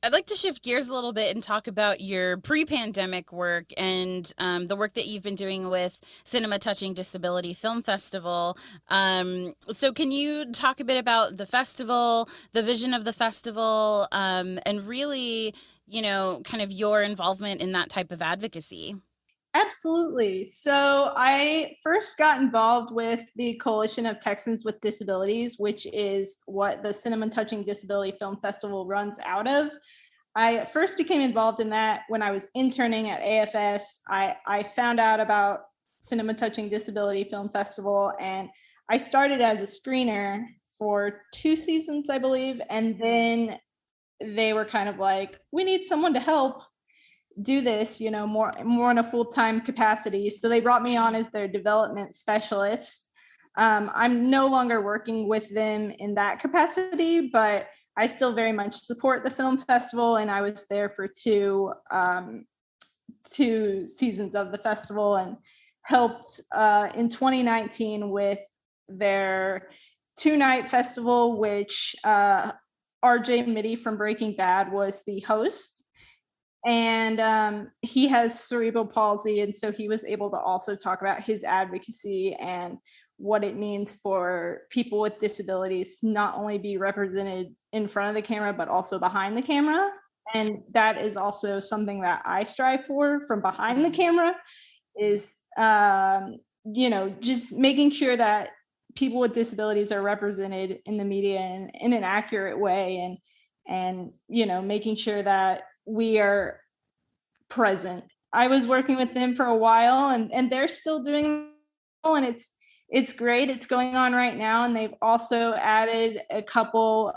I'd like to shift gears a little bit and talk about your pre-pandemic work and the work that you've been doing with Cinema Touching Disability Film Festival. So can you talk a bit about the festival, the vision of the festival, and really, kind of your involvement in that type of advocacy? Absolutely. So I first got involved with the Coalition of Texans with Disabilities, which is what the Cinema Touching Disability Film Festival runs out of. I first became involved in that when I was interning at AFS. I found out about Cinema Touching Disability Film Festival, and I started as a screener for 2 seasons, I believe. And then they were kind of like, we need someone to help. do this, more in a full-time capacity. So they brought me on as their development specialist. I'm no longer working with them in that capacity, but I still very much support the film festival, and I was there for two seasons of the festival and helped in 2019 with their 2-night festival, which RJ Mitty from Breaking Bad was the host. And he has cerebral palsy, and so he was able to also talk about his advocacy and what it means for people with disabilities to not only be represented in front of the camera, but also behind the camera. And that is also something that I strive for from behind the camera, is, just making sure that people with disabilities are represented in the media in an accurate way, and making sure that we are present. I was working with them for a while, and they're still doing, and it's great. It's going on right now, and they've also added a couple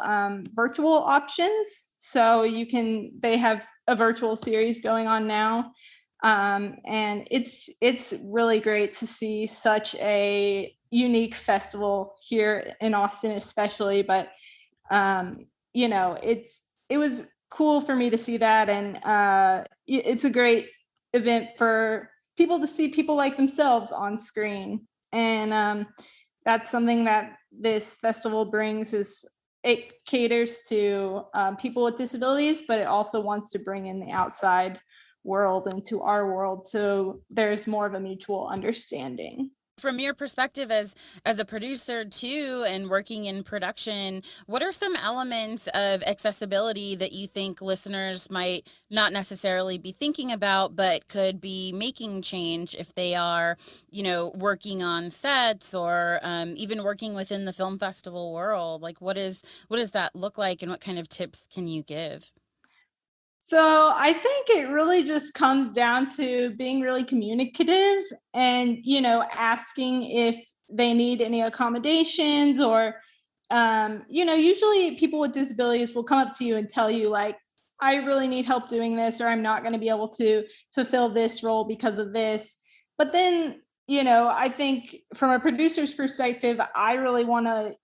virtual options. So they have a virtual series going on now, and it's really great to see such a unique festival here in Austin, especially. But it was cool for me to see that, and it's a great event for people to see people like themselves on screen. And that's something that this festival brings, is it caters to people with disabilities, but it also wants to bring in the outside world into our world, so there's more of a mutual understanding. From your perspective as a producer too, and working in production, what are some elements of accessibility that you think listeners might not necessarily be thinking about, but could be making change if they are, working on sets, or even working within the film festival world? Like, what does that look like, and what kind of tips can you give? So I think it really just comes down to being really communicative and, asking if they need any accommodations, or, usually people with disabilities will come up to you and tell you, like, I really need help doing this, or I'm not going to be able to fulfill this role because of this. But then, I think from a producer's perspective, I really want to,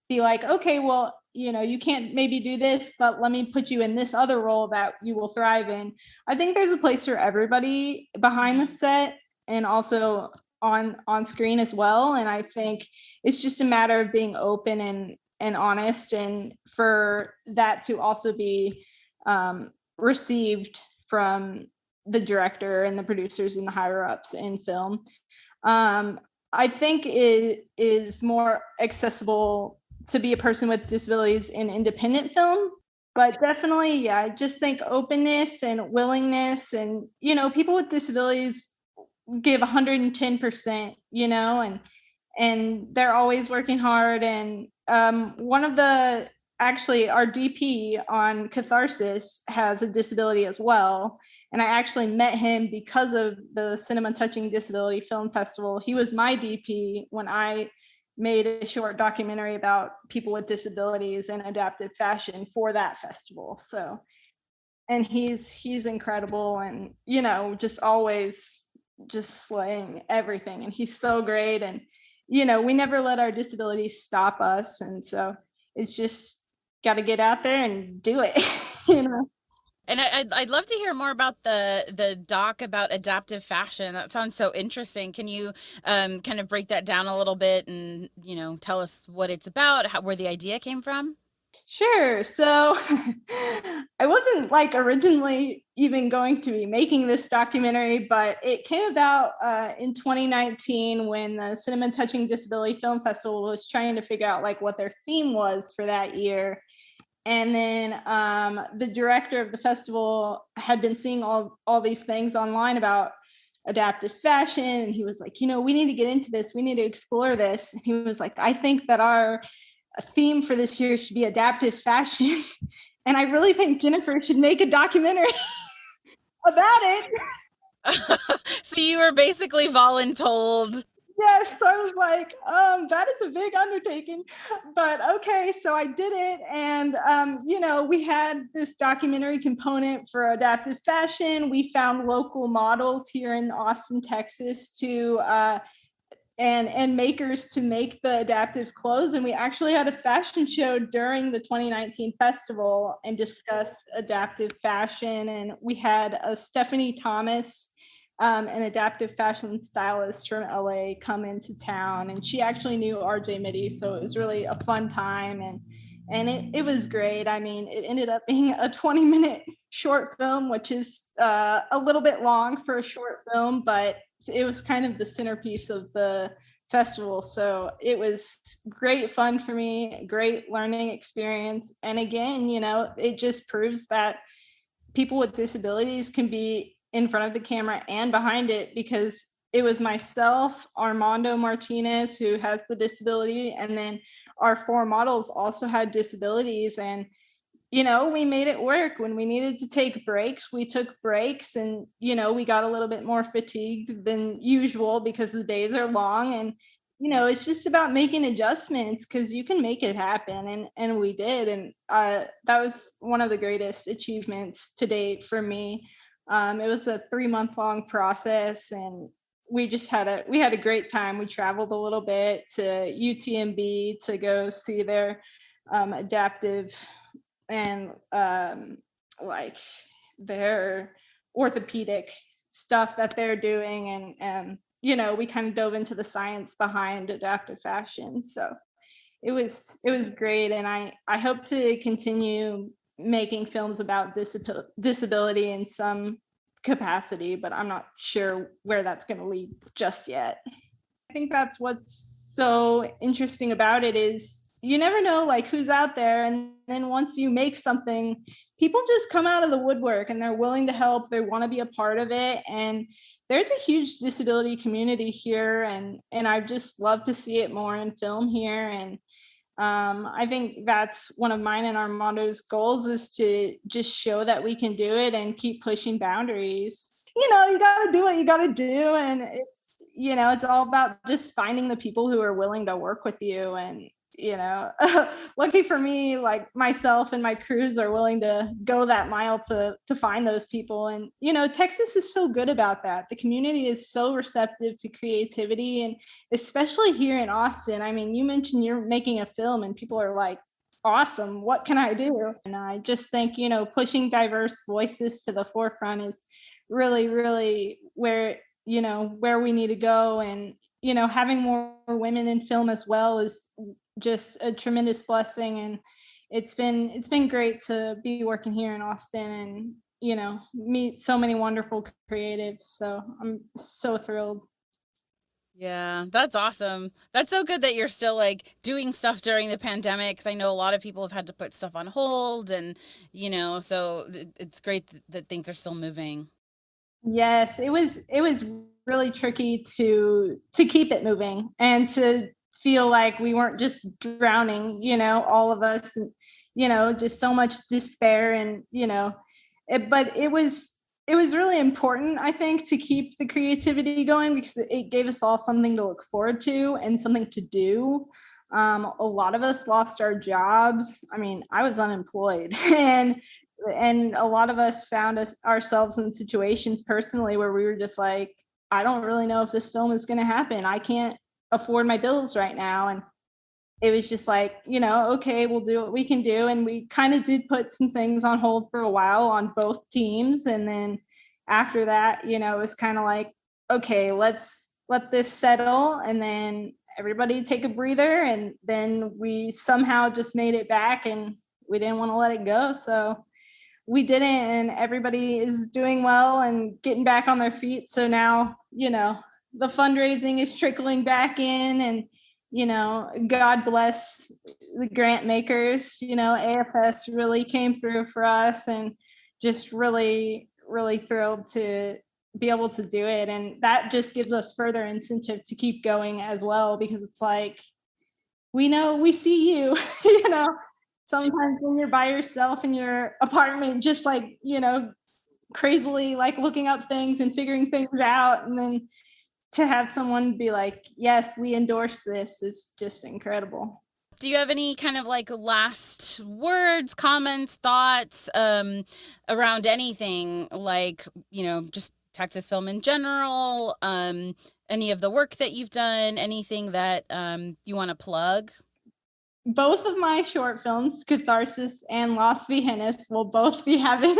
be like, okay, well, you can't maybe do this, but let me put you in this other role that you will thrive in. I think there's a place for everybody behind the set, and also on screen as well. And I think it's just a matter of being open and honest, and for that to also be received from the director and the producers and the higher ups in film. I think it is more accessible to be a person with disabilities in independent film, but definitely, yeah, I just think openness and willingness, and, people with disabilities give 110%, and they're always working hard. And one of actually our DP on Catharsis has a disability as well. And I actually met him because of the Cinema Touching Disability Film Festival. He was my DP when I made a short documentary about people with disabilities and adaptive fashion for that festival. So, and he's incredible, and, just always just slaying everything. And he's so great. And, we never let our disabilities stop us. And so it's just got to get out there and do it, And I'd love to hear more about the doc about adaptive fashion. That sounds so interesting. Can you kind of break that down a little bit, and tell us what it's about, where the idea came from? Sure. So I wasn't originally even going to be making this documentary, but it came about in 2019 when the Cinema Touching Disability Film Festival was trying to figure out what their theme was for that year. And then the director of the festival had been seeing all these things online about adaptive fashion. And he was like, we need to get into this. We need to explore this. And he was like, I think that our theme for this year should be adaptive fashion. And I really think Jennifer should make a documentary about it. So you were basically voluntold. Yes, so I was like, that is a big undertaking, but okay, so I did it. And, we had this documentary component for adaptive fashion. We found local models here in Austin, Texas to, and makers to make the adaptive clothes. And we actually had a fashion show during the 2019 festival and discussed adaptive fashion. And we had a Stephanie Thomas, an adaptive fashion stylist from LA, come into town, and she actually knew RJ Mitty, so it was really a fun time, and it was great. I mean, it ended up being a 20-minute short film, which is a little bit long for a short film, but it was kind of the centerpiece of the festival. So it was great fun for me, great learning experience, and again, it just proves that people with disabilities can be in front of the camera and behind it, because it was myself, Armando Martinez, who has the disability, and then our 4 models also had disabilities. And, we made it work. When we needed to take breaks, we took breaks, and, we got a little bit more fatigued than usual because the days are long. And, it's just about making adjustments, because you can make it happen. And we did. And that was one of the greatest achievements to date for me. It was a 3-month-long process, and we had a great time. We traveled a little bit to UTMB to go see their adaptive and like their orthopedic stuff that they're doing. And we kind of dove into the science behind adaptive fashion. So it was great. And I hope to continue making films about disability in some capacity, but I'm not sure where that's going to lead just yet. I think that's what's so interesting about it, is you never know like who's out there. And then once you make something, people just come out of the woodwork and they're willing to help. They want to be a part of it. And there's a huge disability community here. And I just love to see it more in film here. And I think that's one of mine and Armando's goals, is to just show that we can do it and keep pushing boundaries. You got to do what you got to do. And it's all about just finding the people who are willing to work with you. And, lucky for me, like myself and my crews are willing to go that mile to find those people. And, Texas is so good about that. The community is so receptive to creativity, and especially here in Austin. I mean, you mentioned you're making a film and people are like, awesome, what can I do? And I just think, pushing diverse voices to the forefront is really, really where we need to go. And, having more women in film as well is just a tremendous blessing. And it's been great to be working here in Austin and, meet so many wonderful creatives. So I'm so thrilled. Yeah, that's awesome. That's so good that you're still like doing stuff during the pandemic, because I know a lot of people have had to put stuff on hold, and so it's great that things are still moving. Yes, it was really tricky to keep it moving and to feel like we weren't just drowning, all of us, and just so much despair. And but it was really important, I think, to keep the creativity going, because it gave us all something to look forward to and something to do. A lot of us lost our jobs. I mean, I was unemployed, and a lot of us found ourselves in situations personally where we were just like, I don't really know if this film is going to happen. I can't afford my bills right now. And it was just like, okay, we'll do what we can do. And we kind of did put some things on hold for a while on both teams. And then after that, it was kind of like, okay, let's let this settle. And then everybody take a breather. And then we somehow just made it back, and we didn't want to let it go. So we didn't, and everybody is doing well and getting back on their feet. So now, the fundraising is trickling back in, and, God bless the grant makers. AFS really came through for us, and just really, really thrilled to be able to do it. And that just gives us further incentive to keep going as well, because it's like, we see you, sometimes when you're by yourself in your apartment, just like, crazily like looking up things and figuring things out. And then, to have someone be like, yes, we endorse this is just incredible. Do you have any kind of like last words, comments, thoughts around anything, like, just Texas film in general, any of the work that you've done, anything that you want to plug? Both of my short films, Catharsis and Las Vigenes, will both be having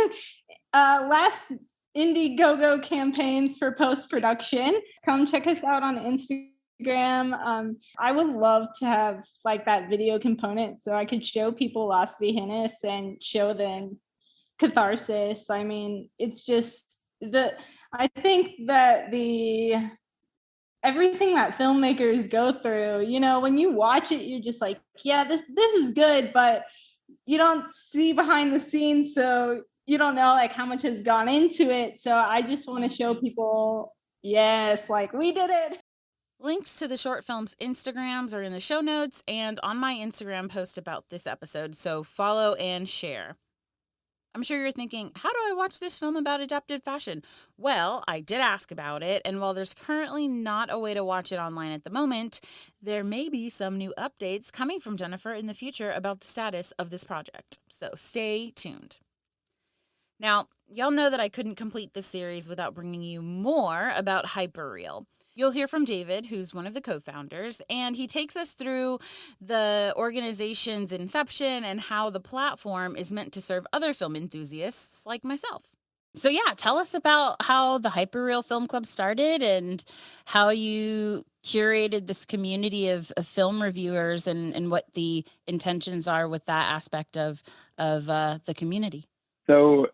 last Indiegogo campaigns for post-production. Come check us out on Instagram. I would love to have like that video component so I could show people Las Vigenes and show them Catharsis. I mean, it's just I think that everything that filmmakers go through, when you watch it, you're just like, yeah, this is good, but you don't see behind the scenes, so you don't know like how much has gone into it. So I just want to show people, yes, like we did it. Links to the short film's Instagrams are in the show notes and on my Instagram post about this episode, so follow and share. I'm sure you're thinking, how do I watch this film about adapted fashion? Well, I did ask about it, and while there's currently not a way to watch it online at the moment, there may be some new updates coming from Jennifer in the future about the status of this project. So stay tuned. Now, y'all know that I couldn't complete this series without bringing you more about Hyperreal. You'll hear from David, who's one of the co-founders, and he takes us through the organization's inception and how the platform is meant to serve other film enthusiasts like myself. So yeah, tell us about how the Hyperreal Film Club started and how you curated this community of film reviewers and what the intentions are with that aspect of the community. So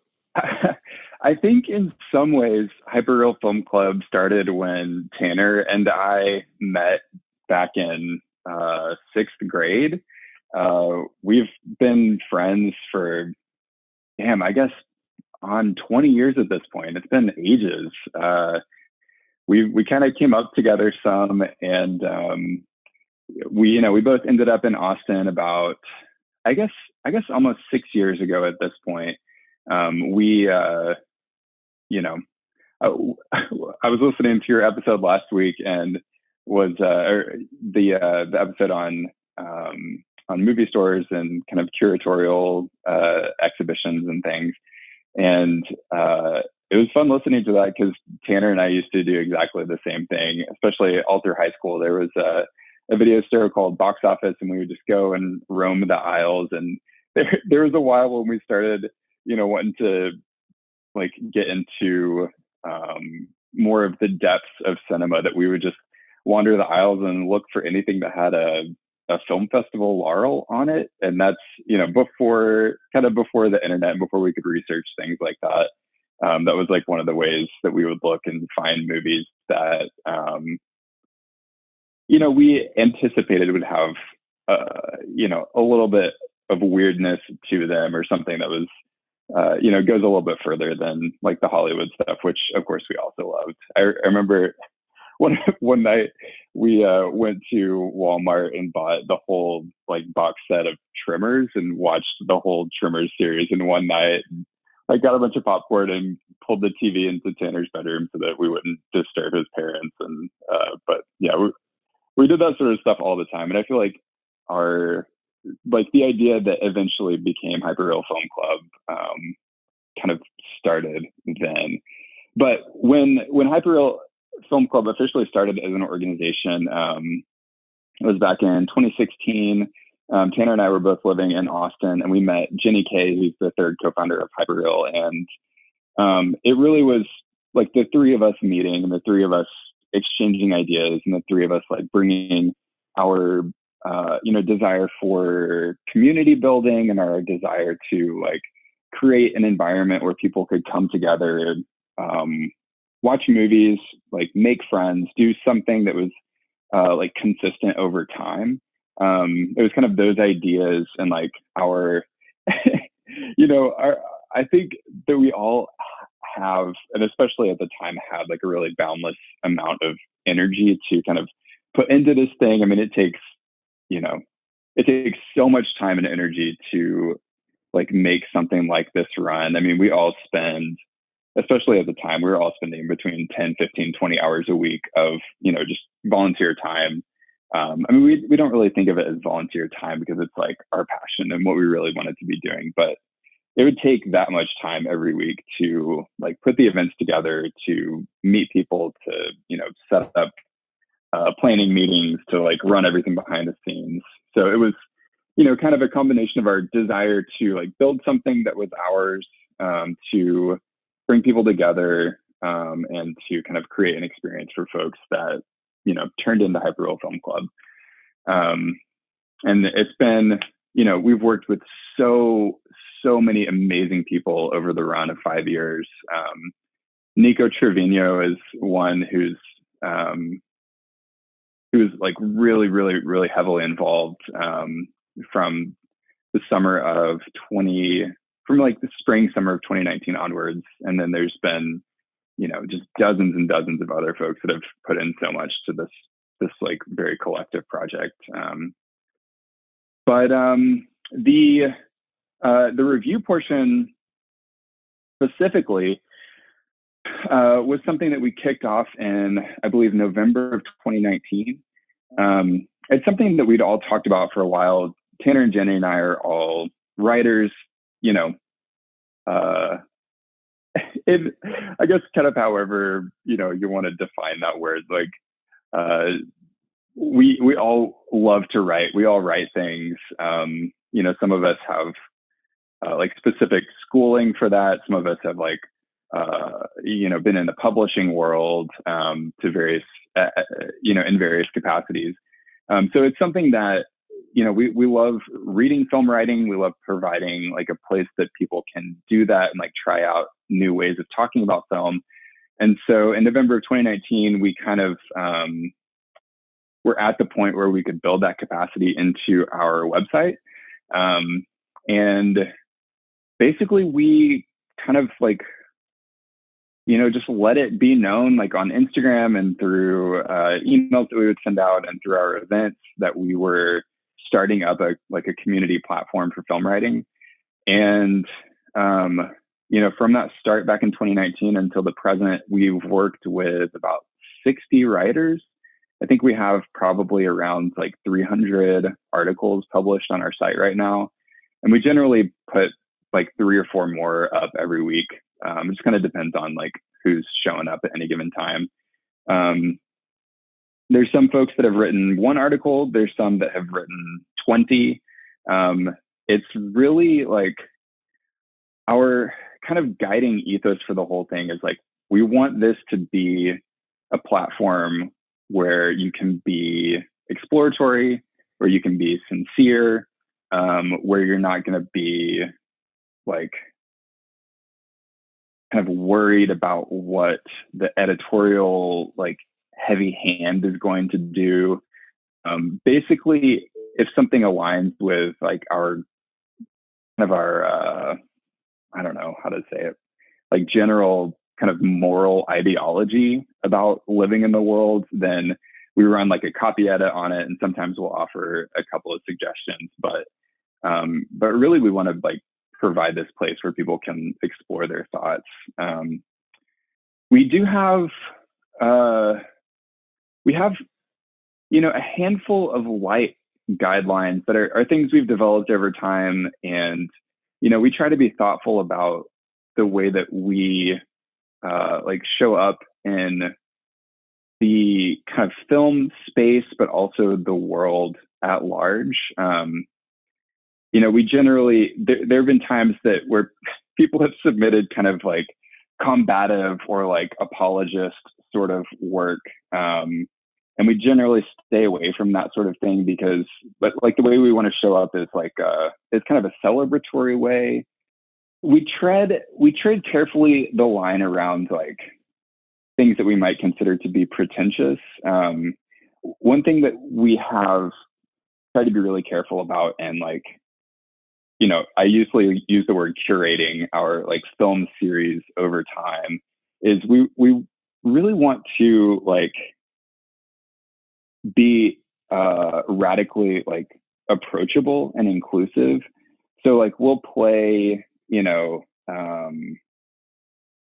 I think in some ways, Hyperreal Film Club started when Tanner and I met back in sixth grade. We've been friends for, I guess on 20 years at this point. It's been ages. We kind of came up together some, and we both ended up in Austin about, I guess almost 6 years ago at this point. I was listening to your episode last week, and was the episode on movie stores and kind of curatorial exhibitions and things. And it was fun listening to that because Tanner and I used to do exactly the same thing, especially all through high school. There was a video store called Box Office, and we would just go and roam the aisles. And there was a while when we started, wanting to like get into more of the depths of cinema, that we would just wander the aisles and look for anything that had a film festival laurel on it. And that's, before the internet and before we could research things like that. That was like one of the ways that we would look and find movies that, we anticipated would have, a little bit of weirdness to them, or something that was, goes a little bit further than like the Hollywood stuff, which of course we also loved. I remember one night we went to Walmart and bought the whole like box set of Tremors and watched the whole Tremors series in one night. I got a bunch of popcorn and pulled the TV into Tanner's bedroom so that we wouldn't disturb his parents. And but yeah, we did that sort of stuff all the time. And I feel like the idea that eventually became Hyperreal Film Club kind of started then. But when Hyperreal Film Club officially started as an organization, it was back in 2016. Tanner and I were both living in Austin, and we met Jenny Kay, who's the third co-founder of Hyperreal. And it really was like the three of us meeting, and the three of us exchanging ideas, and the three of us like bringing our desire for community building and our desire to like create an environment where people could come together, watch movies, like make friends, do something that was like consistent over time. It was kind of those ideas and like our, I think that we all have, and especially at the time had like a really boundless amount of energy to kind of put into this thing. I mean, it takes so much time and energy to like make something like this run. I mean, we all spend especially at the time, we were all spending between 10, 15, 20 hours a week of, just volunteer time. I mean, we don't really think of it as volunteer time because it's like our passion and what we really wanted to be doing, but it would take that much time every week to like put the events together, to meet people, to, set up planning meetings, to like run everything behind the scenes. So it was, kind of a combination of our desire to like build something that was ours, to bring people together, and to kind of create an experience for folks that, turned into Hyperreal Film Club. And it's been, we've worked with so many amazing people over the run of 5 years. Nico Trevino is one who's like really, really, really heavily involved, from the spring, summer of 2019 onwards. And then there's been, just dozens and dozens of other folks that have put in so much to this like very collective project. But the review portion specifically was something that we kicked off in, I believe, November of 2019. It's something that we'd all talked about for a while. Tanner and Jenny and I are all writers, I guess kind of however, you want to define that word. Like, we all love to write. We all write things. Some of us have like specific schooling for that. Some of us have like, been in the publishing world, to various, in various capacities. So it's something that, we love reading film writing. We love providing like a place that people can do that and like try out new ways of talking about film. And so in November of 2019, we kind of were at the point where we could build that capacity into our website. And basically we kind of like, just let it be known, like on Instagram and through emails that we would send out and through our events, that we were starting up a community platform for film writing. And, from that start back in 2019 until the present, we've worked with about 60 writers. I think we have probably around like 300 articles published on our site right now. And we generally put like 3 or 4 more up every week. It just kind of depends on like who's showing up at any given time. There's some folks that have written 1 article. There's some that have written 20. It's really like our kind of guiding ethos for the whole thing is like, we want this to be a platform where you can be exploratory, where you can be sincere, where you're not going to be like kind of worried about what the editorial like heavy hand is going to do. Basically, if something aligns with like our kind of our I don't know how to say it, like general kind of moral ideology about living in the world, then we run like a copy edit on it, and sometimes we'll offer a couple of suggestions. But really, we want to like provide this place where people can explore their thoughts. We do have a handful of light guidelines that are things we've developed over time, and we try to be thoughtful about the way that we like show up in the kind of film space, but also the world at large. We generally, there have been times where people have submitted kind of like combative or like apologist sort of work. And we generally stay away from that sort of thing but like the way we want to show up is like, it's kind of a celebratory way. We tread carefully the line around like things that we might consider to be pretentious. One thing that we have tried to be really careful about, and like, I usually use the word curating our like film series over time, is we really want to like be radically like approachable and inclusive. So like we'll play,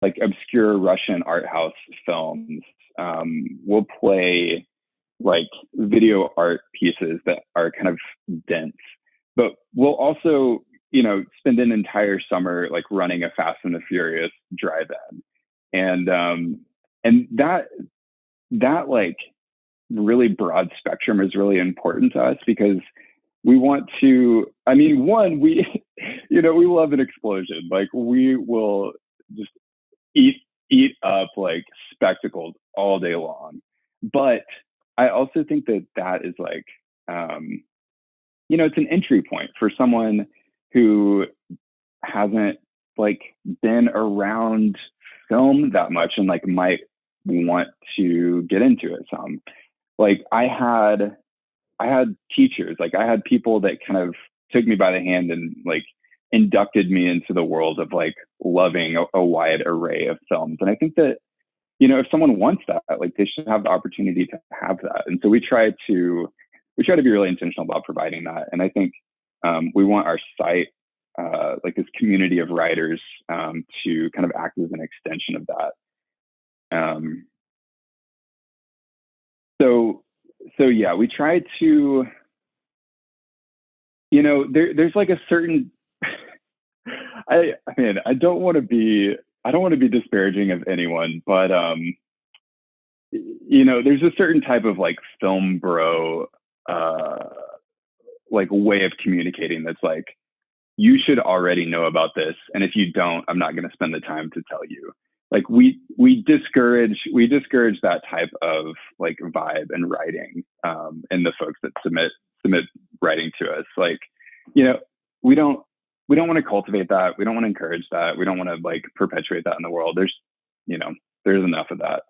like obscure Russian art house films. We'll play like video art pieces that are kind of dense, but we'll also, spend an entire summer like running a Fast and the Furious drive-in. And that like really broad spectrum is really important to us because we want to, one, we love an explosion. Like we will just eat up like spectacles all day long. But I also think that is like, it's an entry point for someone who hasn't like been around film that much and like might want to get into it some. Like I had teachers, like I had people that kind of took me by the hand and like inducted me into the world of like loving a wide array of films. And I think that, if someone wants that, like they should have the opportunity to have that. And so we try to be really intentional about providing that. And I think we want our site, like this community of writers, to kind of act as an extension of that. So yeah, we try to, there's like a certain, I don't want to be disparaging of anyone, but, there's a certain type of like film bro, like way of communicating that's like, you should already know about this. And if you don't, I'm not going to spend the time to tell you. Like we discourage that type of like vibe and writing, in the folks that submit writing to us. Like, we don't want to cultivate that. We don't want to encourage that. We don't want to like perpetuate that in the world. There's enough of that.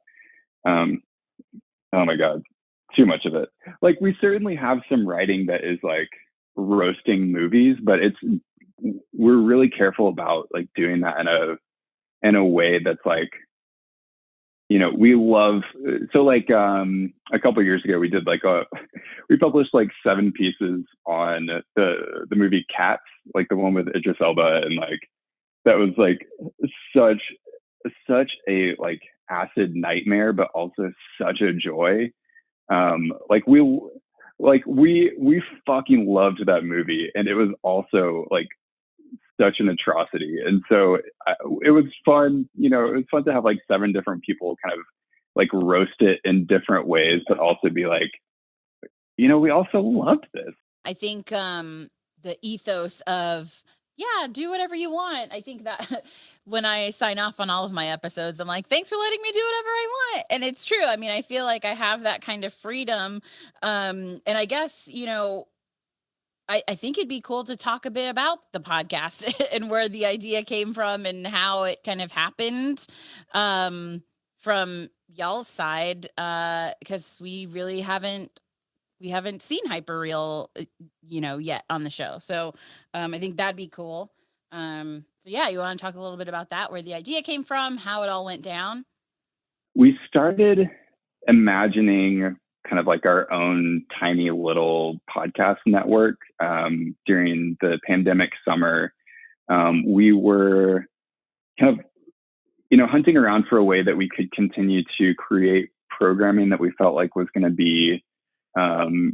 Oh my God, too much of it. Like we certainly have some writing that is like roasting movies, but we're really careful about like doing that in a way that's like, we love, so like a couple of years ago we did like we published like 7 pieces on the movie Cats, like the one with Idris Elba, and like that was like such a like acid nightmare, but also such a joy. We fucking loved that movie, and it was also like such an atrocity. And so it was fun, it was fun to have like 7 different people kind of like roast it in different ways, but also be like, we also loved this. I think the ethos of, yeah, do whatever you want. I think that when I sign off on all of my episodes, I'm like, thanks for letting me do whatever I want. And it's true. I feel like I have that kind of freedom. And I guess, I think it'd be cool to talk a bit about the podcast and where the idea came from and how it kind of happened, from y'all's side, because we really haven't seen Hyperreal, yet on the show. So I think that'd be cool. So yeah, you want to talk a little bit about that, where the idea came from, how it all went down? We started imagining kind of like our own tiny little podcast network during the pandemic summer. We were kind of, hunting around for a way that we could continue to create programming that we felt like was going to be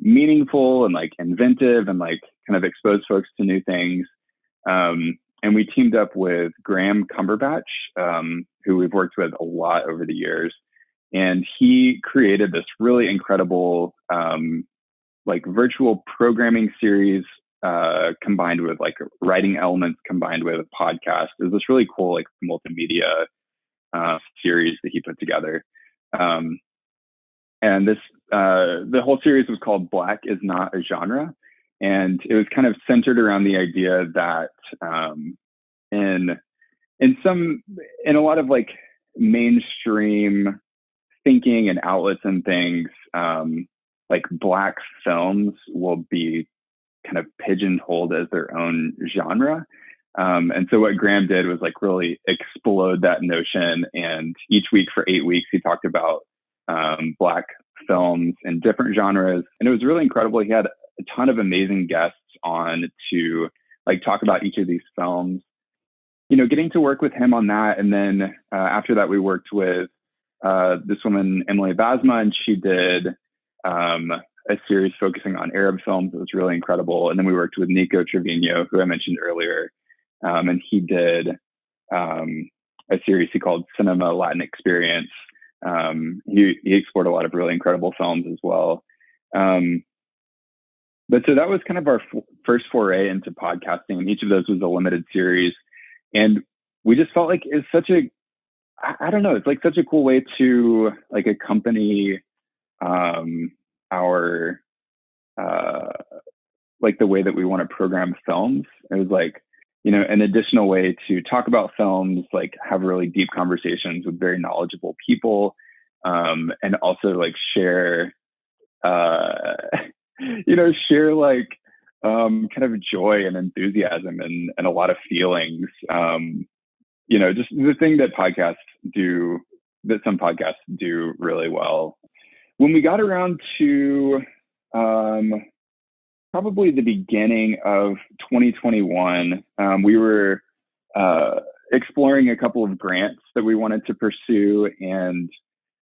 meaningful and like inventive and like kind of expose folks to new things. And we teamed up with Graham Cumberbatch, who we've worked with a lot over the years. And he created this really incredible, like virtual programming series, combined with like writing elements, combined with a podcast. It was this really cool, like multimedia series that he put together. And this, the whole series was called Black is Not a Genre. And it was kind of centered around the idea that in a lot of like mainstream thinking and outlets and things, like Black films will be kind of pigeonholed as their own genre. And so what Graham did was like really explode that notion. And each week for 8 weeks, he talked about Black films in different genres. And it was really incredible. He had a ton of amazing guests on to like talk about each of these films. getting to work with him on that. And then after that, we worked with this woman, Emily Basma, and she did a series focusing on Arab films. It was really incredible. And then we worked with Nico Trevino, who I mentioned earlier, and he did a series he called Cinema Latin Experience. He explored a lot of really incredible films as well. But so that was kind of our first foray into podcasting, and each of those was a limited series. And we just felt like it's such a, I don't know, it's like such a cool way to like accompany our like the way that we want to program films. It was like, an additional way to talk about films, like have really deep conversations with very knowledgeable people, and also like share share like kind of joy and enthusiasm and a lot of feelings. Just the thing that some podcasts do really well. When we got around to probably the beginning of 2021, we were exploring a couple of grants that we wanted to pursue. And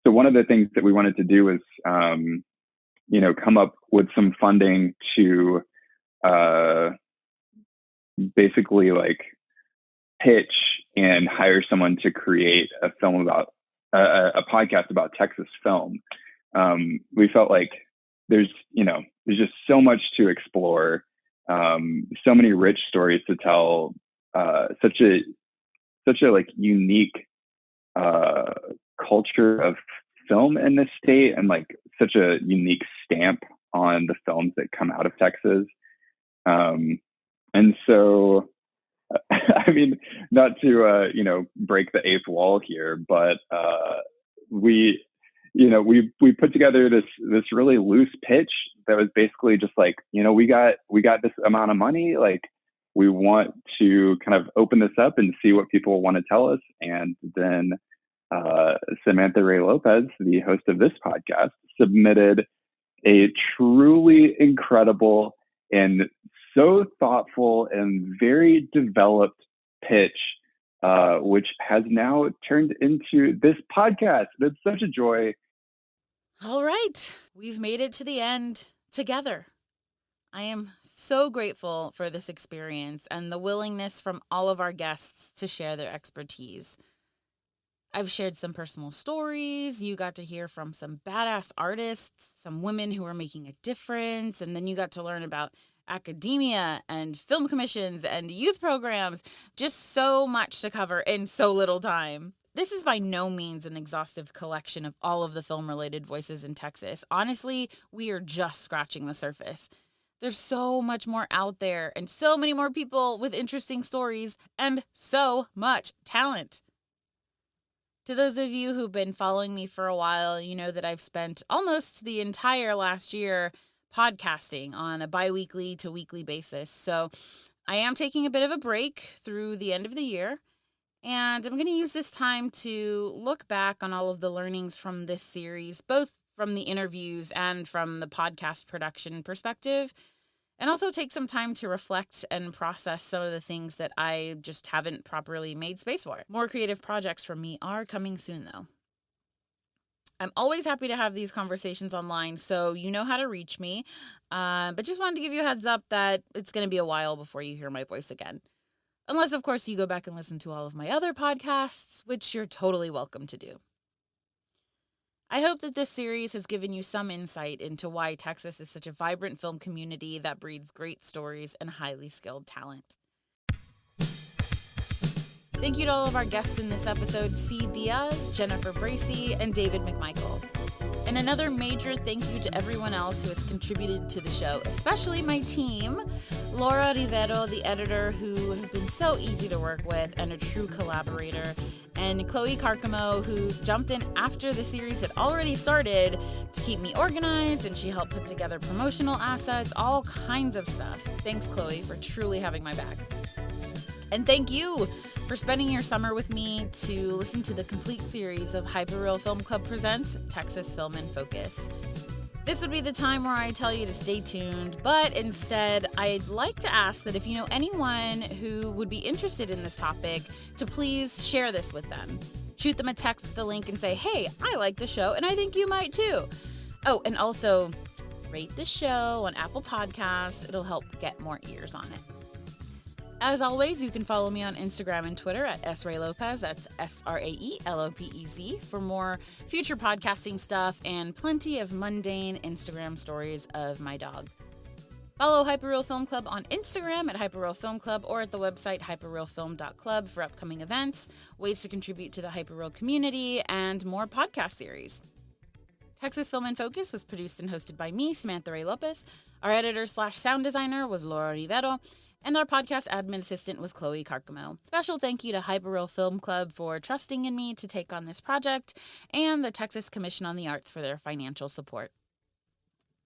so one of the things that we wanted to do was, come up with some funding to basically like pitch and hire someone to create a film about a podcast about Texas film. We felt like there's just so much to explore, so many rich stories to tell, such a like unique culture of film in this state, and like such a unique stamp on the films that come out of Texas. And so, I mean, not to break the eighth wall here, but we put together this really loose pitch that was basically just like, we got this amount of money, like we want to kind of open this up and see what people want to tell us. And then Samantha Ray Lopez, the host of this podcast, submitted a truly incredible and so thoughtful and very developed pitch, which has now turned into this podcast. It's such a joy. All right, we've made it to the end together. I am so grateful for this experience and the willingness from all of our guests to share their expertise. I've shared some personal stories. You got to hear from some badass artists, some women who are making a difference, and then you got to learn about academia and film commissions and youth programs. Just so much to cover in so little time. This is by no means an exhaustive collection of all of the film-related voices in Texas. Honestly, we are just scratching the surface. There's so much more out there and so many more people with interesting stories and so much talent. To those of you who've been following me for a while, you know that I've spent almost the entire last year podcasting on a bi-weekly to weekly basis. So I am taking a bit of a break through the end of the year, and I'm going to use this time to look back on all of the learnings from this series, both from the interviews and from the podcast production perspective, and also take some time to reflect and process some of the things that I just haven't properly made space for. More creative projects from me are coming soon, though. I'm always happy to have these conversations online, so you know how to reach me. But just wanted to give you a heads up that it's going to be a while before you hear my voice again. Unless, of course, you go back and listen to all of my other podcasts, which you're totally welcome to do. I hope that this series has given you some insight into why Texas is such a vibrant film community that breeds great stories and highly skilled talent. Thank you to all of our guests in this episode, C.Diaz, Jennifer Bracy, and David McMichael. And another major thank you to everyone else who has contributed to the show, especially my team, Laura Rivero, the editor, who has been so easy to work with and a true collaborator, and Chloe Carcamo, who jumped in after the series had already started to keep me organized, and she helped put together promotional assets, all kinds of stuff. Thanks, Chloe, for truly having my back. And thank you for spending your summer with me to listen to the complete series of Hyperreal Film Club presents Texas Film in Focus. This would be the time where I tell you to stay tuned, but instead, I'd like to ask that if you know anyone who would be interested in this topic, to please share this with them. Shoot them a text with the link and say, hey, I like the show and I think you might too. Oh, and also rate the show on Apple Podcasts. It'll help get more ears on it. As always, you can follow me on Instagram and Twitter at sraelopez, that's SRAELOPEZ, for more future podcasting stuff and plenty of mundane Instagram stories of my dog. Follow Hyperreal Film Club on Instagram at Hyperreal Film Club or at the website hyperrealfilm.club for upcoming events, ways to contribute to the Hyperreal community, and more podcast series. Texas Film in Focus was produced and hosted by me, Samantha Ray Lopez. Our editor/sound designer was Laura Rivero, and our podcast admin assistant was Chloe Carcamo. Special thank you to Hyperreal Film Club for trusting in me to take on this project, and the Texas Commission on the Arts for their financial support.